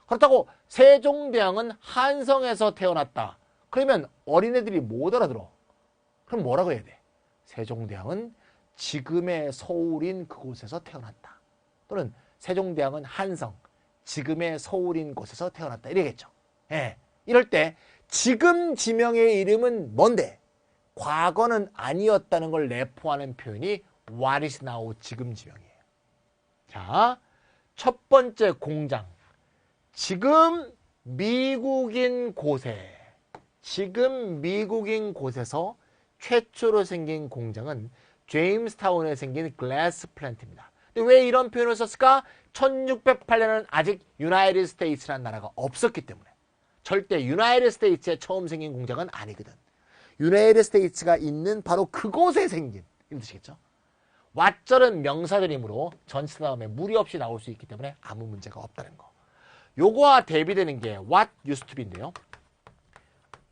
그렇다고 세종대왕은 한성에서 태어났다. 그러면 어린애들이 못 알아들어. 그럼 뭐라고 해야 돼? 세종대왕은 지금의 서울인 그곳에서 태어났다. 또는 세종대왕은 한성, 지금의 서울인 곳에서 태어났다. 이러겠죠. 예. 이럴 때 지금 지명의 이름은 뭔데? 과거는 아니었다는 걸 내포하는 표현이 what is now 지금 지명이에요. 자, 첫 번째 공장. 지금 미국인 곳에서 최초로 생긴 공장은 제임스타운에 생긴 글래스 플랜트입니다. 근데 왜 이런 표현을 썼을까? 1608년은 아직 유나이티드 스테이츠라는 나라가 없었기 때문에. 절대 유나이티드 스테이츠에 처음 생긴 공장은 아니거든. 유나이티드 스테이츠가 있는 바로 그곳에 생긴 이런 뜻이겠죠. 왓절은 명사들이므로 전치 다음에 무리 없이 나올 수 있기 때문에 아무 문제가 없다는 거. 요거와 대비되는 게 what used to be인데요.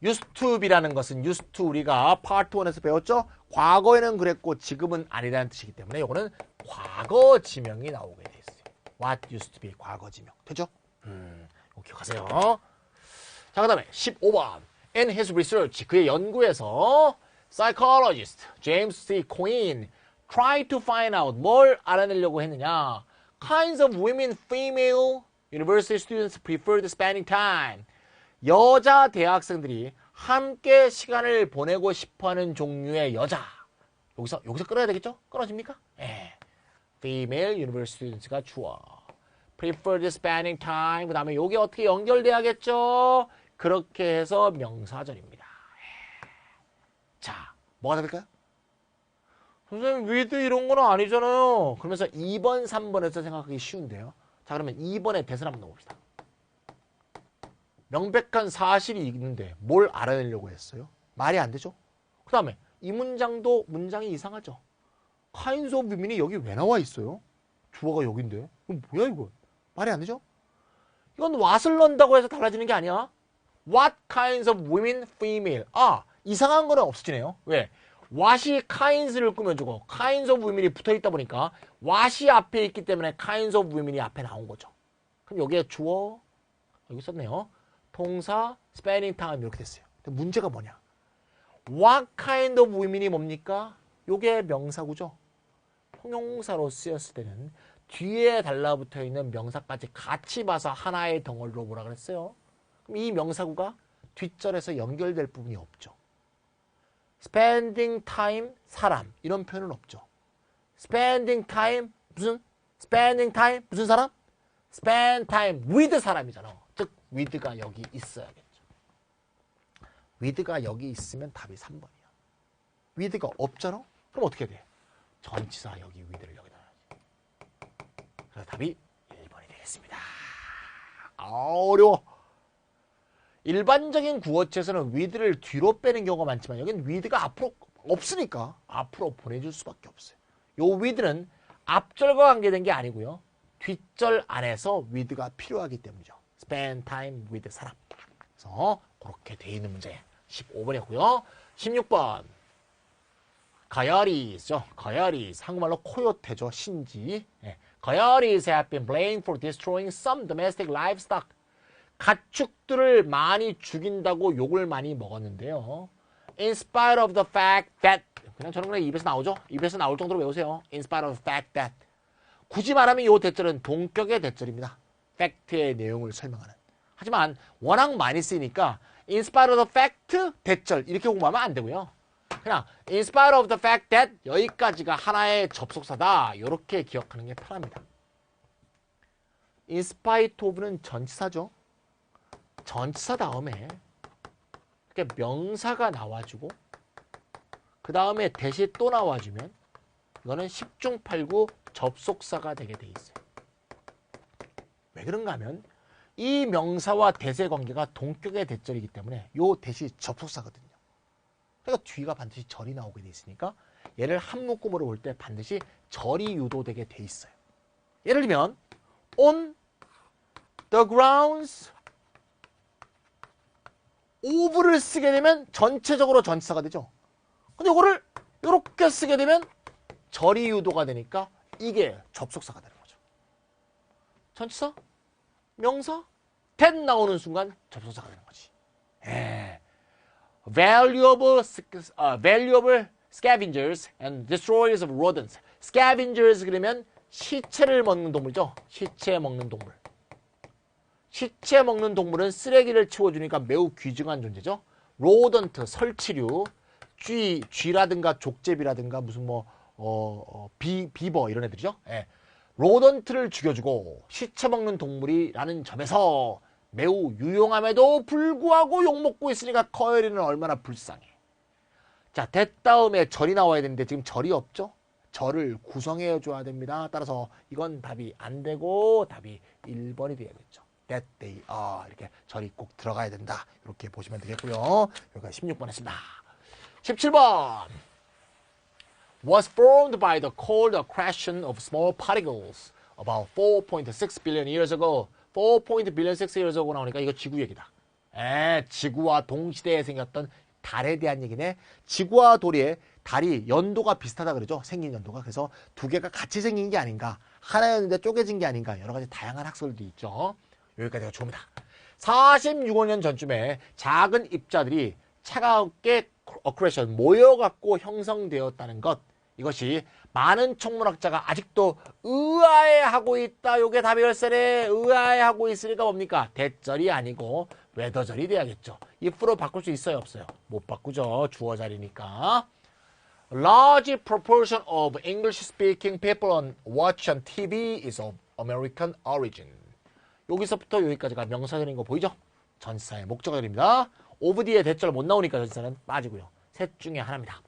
used to be라는 것은 used to 우리가 파트 1에서 배웠죠. 과거에는 그랬고 지금은 아니라는 뜻이기 때문에 요거는 과거 지명이 나오게 돼 있어요. what used to be 과거 지명. 되죠? 이거 기억하세요. 자, 그 다음에 15번. In his research, 그의 연구에서 psychologist James C. Coyne tried to find out 뭘 알아내려고 했느냐. Kinds of women, female university students preferred spending time. 여자 대학생들이 함께 시간을 보내고 싶어하는 종류의 여자. 여기서 끊어야 되겠죠? 끊어집니까? 예. Female university students가 주어. Preferred spending time. 그 다음에 요게 어떻게 연결돼야겠죠? 그렇게 해서 명사절입니다. 예. 자, 뭐가 될까요? 선생님, with 이런 거는 아니잖아요. 그러면서 2번, 3번에서 생각하기 쉬운데요. 자, 그러면 2번에 대선 한번 넣어봅시다. 명백한 사실이 있는데 뭘 알아내려고 했어요? 말이 안 되죠? 그 다음에 이 문장도 문장이 이상하죠? kinds of women이 여기 왜 나와 있어요? 주어가 여긴데. 그럼 뭐야 이거? 말이 안 되죠? 이건 what을 넣는다고 해서 달라지는 게 아니야. What kinds of women, female. 아, 이상한 거는 없어지네요. 왜? what이 kinds를 꾸며주고 kinds of women이 붙어있다 보니까 what이 앞에 있기 때문에 kinds of women이 앞에 나온 거죠. 그럼 여기에 주어, 여기 썼네요. 동사, spending time 이렇게 됐어요. 근데 문제가 뭐냐? What kind of women이 뭡니까? 요게 명사구죠. 형용사로 쓰였을 때는 뒤에 달라붙어 있는 명사까지 같이 봐서 하나의 덩어리로 뭐라 그랬어요? 그럼 이 명사구가 뒷절에서 연결될 부분이 없죠. spending time, 사람 이런 표현은 없죠. spending time 무슨 사람? spend time with 사람이잖아. 즉 with가 여기 있어야겠죠. with가 여기 있으면 답이 3번이야. with가 없잖아? 그럼 어떻게 돼? 전치사 여기 with를 여기다 놔야지. 그래서 답이 1번이 되겠습니다. 어려워. 일반적인 구어체에서는 with를 뒤로 빼는 경우가 많지만 여기는 with가 앞으로 없으니까 앞으로 보내줄 수밖에 없어요. 요 with는 앞절과 관계된 게 아니고요. 뒷절 안에서 with가 필요하기 때문이죠. spend time with 사람. 그래서 그렇게 돼 있는 문제 15번이었고요. 16번 coyotes, coyotes 한국말로 코요테죠. 신지. 네. coyotes have been blamed for destroying some domestic livestock. 가축들을 많이 죽인다고 욕을 많이 먹었는데요. In spite of the fact that 그냥 저는 그냥 입에서 나오죠. 입에서 나올 정도로 외우세요. In spite of the fact that 굳이 말하면 이 대절은 동격의 대절입니다. 팩트의 내용을 설명하는. 하지만 워낙 많이 쓰이니까 in spite of the fact 대절 이렇게 공부하면 안 되고요. 그냥 in spite of the fact that 여기까지가 하나의 접속사다. 이렇게 기억하는 게 편합니다. in spite of는 전치사죠. 전치사 다음에 이렇게 명사가 나와주고 그 다음에 대시 또 나와주면 이거는 10중 8구 접속사가 되게 돼 있어요. 왜 그런가 하면 이 명사와 대세 관계가 동격의 대절이기 때문에 요 대시 접속사거든요. 그러니까 뒤가 반드시 절이 나오게 돼 있으니까 얘를 한 묶음으로 볼 때 반드시 절이 유도되게 돼 있어요. 예를 들면 on the grounds of를 쓰게 되면 전체적으로 전치사가 되죠. 근데 이거를 이렇게 쓰게 되면 절이 유도가 되니까 이게 접속사가 되는 거죠. 전치사, 명사, that 나오는 순간 접속사가 되는 거지. Valuable scavengers and destroyers of rodents. Scavengers 그러면 시체를 먹는 동물이죠. 시체 먹는 동물. 시체 먹는 동물은 쓰레기를 치워주니까 매우 귀중한 존재죠. 로던트, 설치류, 쥐라든가 족제비라든가 무슨 비버 이런 애들이죠. 예. 로던트를 죽여주고 시체 먹는 동물이라는 점에서 매우 유용함에도 불구하고 욕먹고 있으니까 커요리는 얼마나 불쌍해. 자, that 다음에 절이 나와야 되는데 지금 절이 없죠? 절을 구성해 줘야 됩니다. 따라서 이건 답이 안 되고 답이 1번이 되야겠죠. that they are 이렇게 절이 꼭 들어가야 된다. 이렇게 보시면 되겠고요. 여기까지 16번 했습니다. 17번 was formed by the cold accretion of small particles about 4.6 billion years ago. 4.6 years ago 나오니까 이거 지구 얘기다. 지구와 동시대에 생겼던 달에 대한 얘기네. 지구와 달이 연도가 비슷하다 그러죠. 생긴 연도가. 그래서 두 개가 같이 생긴 게 아닌가. 하나였는데 쪼개진 게 아닌가. 여러 가지 다양한 학설도 있죠. 여기까지가 좋습니다. 46억 년 전쯤에 작은 입자들이 차갑게 occurred, 모여갖고 형성되었다는 것. 이것이 많은 천문학자가 아직도 의아해하고 있다. 요게 답이 열쇠네. 의아해하고 있으니까 뭡니까? 대절이 아니고 웨더절이 돼야겠죠. if로 바꿀 수 있어요, 없어요? 못 바꾸죠. 주어 자리니까. Large proportion of English-speaking people on watch on TV is of American origin. 여기서부터 여기까지가 명사절인 거 보이죠? 전치사의 목적어절입니다. of 뒤에 대절 못 나오니까 전치사는 빠지고요. 셋 중에 하나입니다.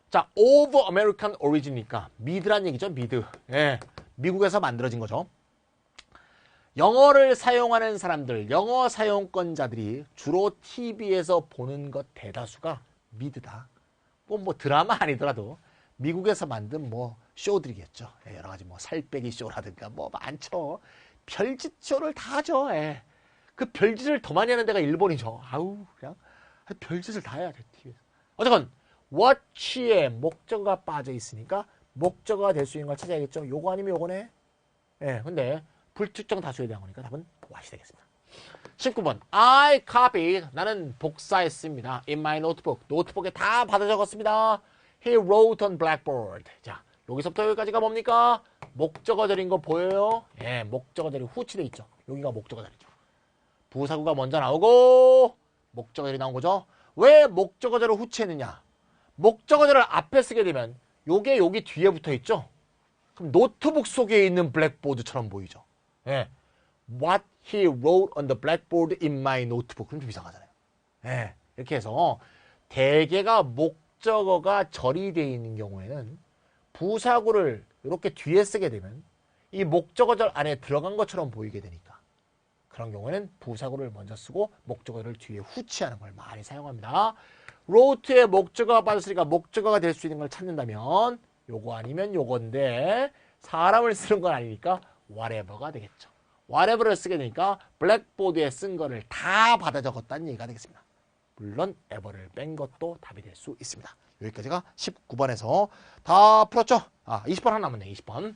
자, of American origin이니까 미드란 얘기죠. 미드. 예, 미국에서 만들어진 거죠. 영어를 사용하는 사람들, 영어 사용권자들이 주로 TV에서 보는 것 대다수가 미드다. 뭐 드라마 아니더라도 미국에서 만든 뭐 쇼들이겠죠. 예, 여러 가지 뭐 살빼기 쇼라든가 뭐 많죠. 별짓 쇼를 다 하죠. 예. 그 별짓을 더 많이 하는 데가 일본이죠. 아우, 그냥 별짓을 다 해야 돼, TV에서. 어쨌건 watch에 목적어가 빠져 있으니까 목적어가 될 수 있는 걸 찾아야겠죠. 요거 아니면 요거네. 예, 근데 불특정 다수에 대한 거니까 답은 what이 되겠습니다. 19번. I copied. 나는 복사했습니다. In my notebook. 노트북에 다 받아 적었습니다. He wrote on blackboard. 자, 여기서부터 여기까지가 뭡니까? 목적어절인 거 보여요? 예, 목적어절이 후치돼 있죠. 여기가 목적어절이죠. 부사구가 먼저 나오고 목적어절이 나온 거죠. 왜 목적어절을 후치했느냐? 목적어절을 앞에 쓰게 되면 요게 여기 뒤에 붙어 있죠. 그럼 노트북 속에 있는 블랙보드처럼 보이죠. 예. What he wrote on the blackboard in my notebook. 그럼 좀 이상하잖아요. 예. 이렇게 해서 대개가 목적어가 절이 되어 있는 경우에는 부사구를 이렇게 뒤에 쓰게 되면 이 목적어절 안에 들어간 것처럼 보이게 되니까 그런 경우에는 부사구를 먼저 쓰고 목적어를 뒤에 후치하는 걸 많이 사용합니다. wrote에 목적어가 빠졌으니까 목적어가 될 수 있는 걸 찾는다면 요거 아니면 요건데 사람을 쓰는 건 아니니까 whatever가 되겠죠. whatever를 쓰게 되니까 블랙보드에 쓴 거를 다 받아 적었다는 얘기가 되겠습니다. 물론 ever를 뺀 것도 답이 될 수 있습니다. 여기까지가 19번에서 다 풀었죠? 20번 하나 남았네. 20번.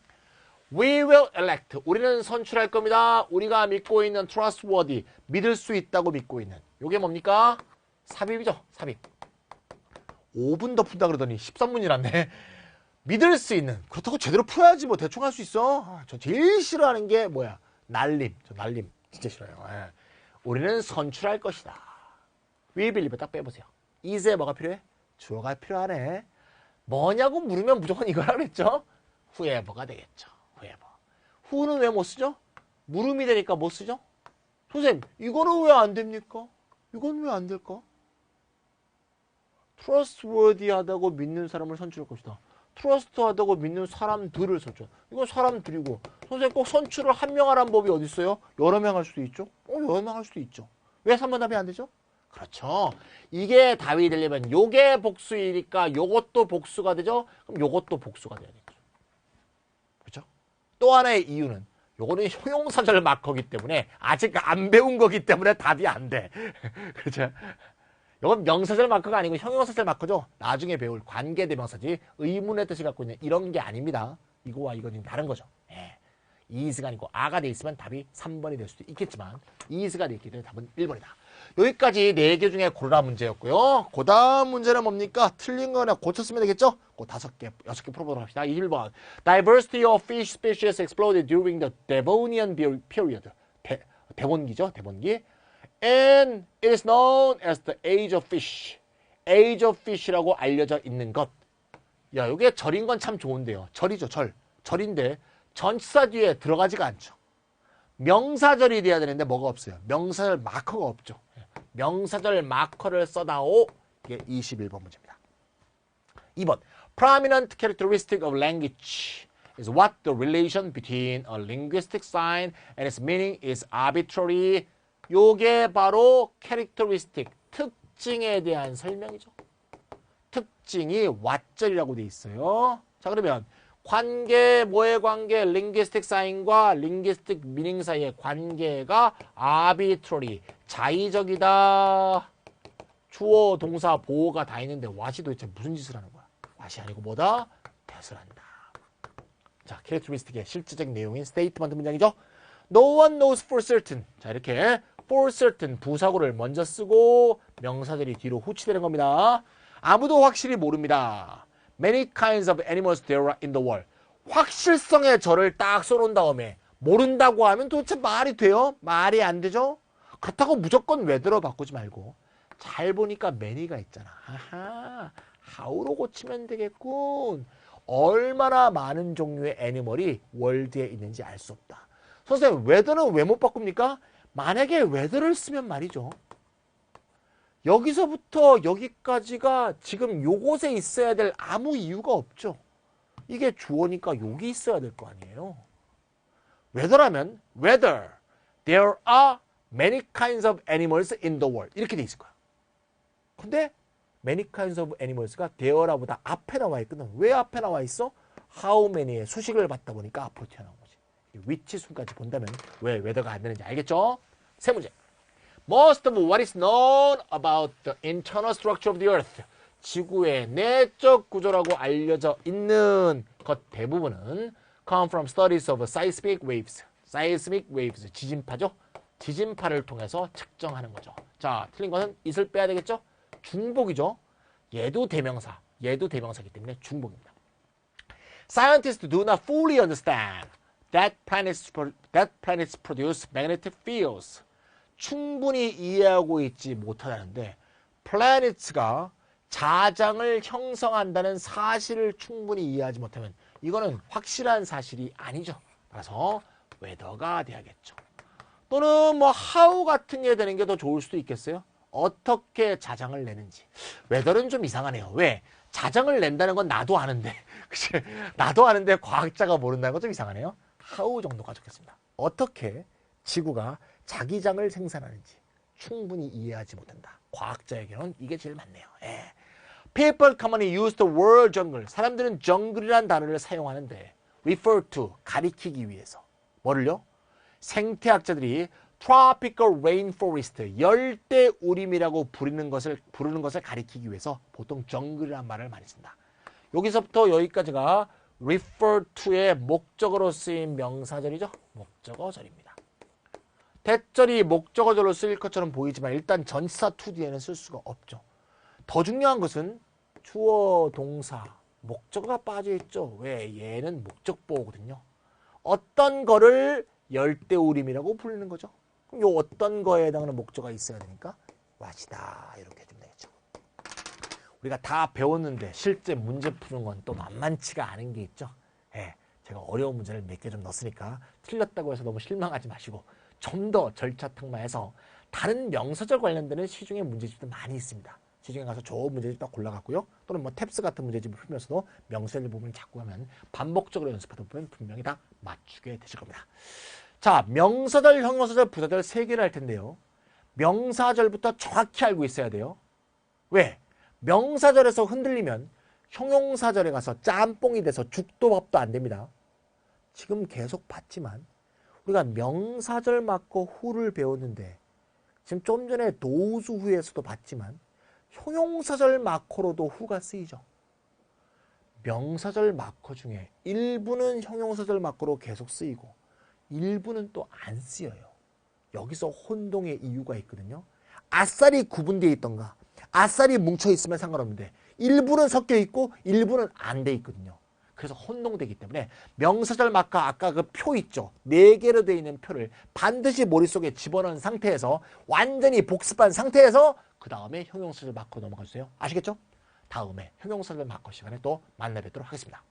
We will elect. 우리는 선출할 겁니다. 우리가 믿고 있는 trustworthy. 믿을 수 있다고 믿고 있는. 요게 뭡니까? 삽입이죠. 삽입. 5분 더 푼다 그러더니 13분이란데. 믿을 수 있는. 그렇다고 제대로 풀어야지 뭐 대충 할 수 있어. 저 제일 싫어하는 게 뭐야? 날림. 저 날림 진짜 싫어요. 예. 우리는 선출할 것이다. We believe 딱 빼보세요. is에 뭐가 필요해? 주어가 필요하네. 뭐냐고 물으면 무조건 이거라 그랬죠? whoever가 되겠죠. whoever. who는 왜 못 쓰죠? 물음이 되니까 못 쓰죠? 선생님, 이거는 왜 안 됩니까? 이건 왜 안 될까? trustworthy하다고 믿는 사람을 선출할 것이다. trust하다고 믿는 사람들을 선출. 이건 사람들이고. 선생님 꼭 선출을 한 명 하라는 법이 어디 있어요? 여러 명 할 수도 있죠? 여러 명 할 수도 있죠. 왜 3번 답이 안 되죠? 그렇죠. 이게 답이 되려면 요게 복수이니까 요것도 복수가 되죠? 그럼 요것도 복수가 돼야 되죠. 그렇죠? 또 하나의 이유는 요거는 형용사절 마커기 때문에 아직 안 배운 거기 때문에 답이 안 돼. 그렇죠? 요건 명사절 마커가 아니고 형용사절 마커죠. 나중에 배울 관계대명사지 의문의 뜻을 갖고 있는 이런 게 아닙니다. 이거와 이거는 다른 거죠. 예. is가 아니고 a가 돼 있으면 답이 3번이 될 수도 있겠지만 is가 돼 있기 때문에 답은 1번이다. 여기까지 4개 중에 고르라 문제였고요. 그 다음 문제는 뭡니까? 틀린 거나 고쳤으면 되겠죠? 그 5개, 6개 풀어보도록 합시다. 21번. Diversity of fish species exploded during the Devonian period. 대본기죠? 대본기. And it is known as the age of fish. age of fish라고 알려져 있는 것. 야, 이게 절인 건 참 좋은데요. 절이죠, 절. 절인데 전치사 뒤에 들어가지가 않죠. 명사절이 돼야 되는데 뭐가 없어요. 명사절 마커가 없죠. 명사절 마커를 써다오. 이게 21번 문제입니다. 2번. Prominent characteristic of language is what the relation between a linguistic sign and its meaning is arbitrary. 요게 바로 characteristic, 특징에 대한 설명이죠. 특징이 what절이라고 돼 있어요. 자, 그러면 관계, 뭐의 관계? linguistic sign과 linguistic meaning 사이의 관계가 arbitrary, 자의적이다. 주어, 동사, 보어가 다 있는데 what이 도대체 무슨 짓을 하는 거야? what이 아니고 뭐다? 대을 한다. 자, characteristic의 실질적 내용인 statement 문장이죠. No one knows for certain. 자, 이렇게 for certain 부사구를 먼저 쓰고 명사들이 뒤로 후치되는 겁니다. 아무도 확실히 모릅니다. Many kinds of animals there are in the world. 확실성의 절을 딱 써놓은 다음에 모른다고 하면 도대체 말이 돼요? 말이 안 되죠? 그렇다고 무조건 whether로 바꾸지 말고 잘 보니까 many가 있잖아. 아하, how로 고치면 되겠군. 얼마나 많은 종류의 애니멀이 월드에 있는지 알 수 없다. 선생님, whether는 왜 못 바꿉니까? 만약에 whether를 쓰면 말이죠. 여기서부터 여기까지가 지금 요곳에 있어야 될 아무 이유가 없죠. 이게 주어니까 여기 있어야 될 거 아니에요. whether라면 whether there are many kinds of animals in the world 이렇게 돼 있을 거야. 근데 many kinds of animals가 there보다 앞에 나와 있거든. 왜 앞에 나와 있어? how many의 수식을 받다 보니까 앞으로 튀어나온 거지. which 순까지 본다면 왜 whether가 안 되는지 알겠죠? 세 문제. Most of what is known about the internal structure of the earth. 지구의 내적 구조라고 알려져 있는 것 대부분은 come from studies of seismic waves. seismic waves, 지진파죠? 지진파를 통해서 측정하는 거죠. 자, 틀린 것은 it을 빼야 되겠죠? 중복이죠. 얘도 대명사, 얘도 대명사이기 때문에 중복입니다. Scientists do not fully understand that planets produce magnetic fields. 충분히 이해하고 있지 못하다는데 planets가 자장을 형성한다는 사실을 충분히 이해하지 못하면 이거는 확실한 사실이 아니죠. 따라서 whether가 돼야겠죠. 또는 뭐 how 같은 게 되는 게 더 좋을 수도 있겠어요. 어떻게 자장을 내는지. whether는 좀 이상하네요. 왜? 자장을 낸다는 건 나도 아는데 그치? 나도 아는데 과학자가 모른다는 건 좀 이상하네요. how 정도가 좋겠습니다. 어떻게 지구가 자기 장을 생산하는지 충분히 이해하지 못한다. 과학자에게는 이게 제일 맞네요. 예. People commonly use the word jungle. 사람들은 jungle이라는 단어를 사용하는데 refer to, 가리키기 위해서. 뭐를요? 생태학자들이 tropical rainforest, 열대 우림이라고 부르는 것을 가리키기 위해서 보통 jungle이라는 말을 많이 쓴다. 여기서부터 여기까지가 refer to의 목적어로 쓰인 명사절이죠. 목적어절입니다. 대절이 목적어절로 쓰일 것처럼 보이지만 일단 전치사 to 뒤에는 쓸 수가 없죠. 더 중요한 것은 주어, 동사, 목적어가 빠져있죠. 왜? 얘는 목적보호거든요. 어떤 거를 열대우림이라고 부르는 거죠. 그럼 요 어떤 거에 해당하는 목적어가 있어야 되니까 what이다 이렇게 해주면 되겠죠. 우리가 다 배웠는데 실제 문제 푸는 건 또 만만치가 않은 게 있죠. 예, 제가 어려운 문제를 몇 개 좀 넣었으니까 틀렸다고 해서 너무 실망하지 마시고 좀 더 절차 탕마해서 다른 명사절 관련되는 시중의 문제집도 많이 있습니다. 시중에 가서 좋은 문제집 딱 골라갔고요. 또는 뭐 탭스 같은 문제집을 풀면서도 명사절 부분을 자꾸 하면 반복적으로 연습하다 보면 분명히 다 맞추게 되실 겁니다. 자, 명사절, 형용사절, 부사절 3개를 할 텐데요. 명사절부터 정확히 알고 있어야 돼요. 왜? 명사절에서 흔들리면 형용사절에 가서 짬뽕이 돼서 죽도 밥도 안 됩니다. 지금 계속 봤지만 우리가 명사절 맞고 후를 배웠는데 지금 좀 전에 도우수 후에서도 봤지만 형용사절 마커로도 후가 쓰이죠. 명사절 마커 중에 일부는 형용사절 마커로 계속 쓰이고 일부는 또 안 쓰여요. 여기서 혼동의 이유가 있거든요. 아싸리 구분되어 있던가 아싸리 뭉쳐있으면 상관없는데 일부는 섞여 있고 일부는 안 돼 있거든요. 그래서 혼동되기 때문에 명사절 마커 아까 그 표 있죠. 4개로 되어 있는 표를 반드시 머릿속에 집어넣은 상태에서 완전히 복습한 상태에서 그 다음에 형용사절 마커 넘어가 주세요. 아시겠죠? 다음에 형용사절 마커 시간에 또 만나 뵙도록 하겠습니다.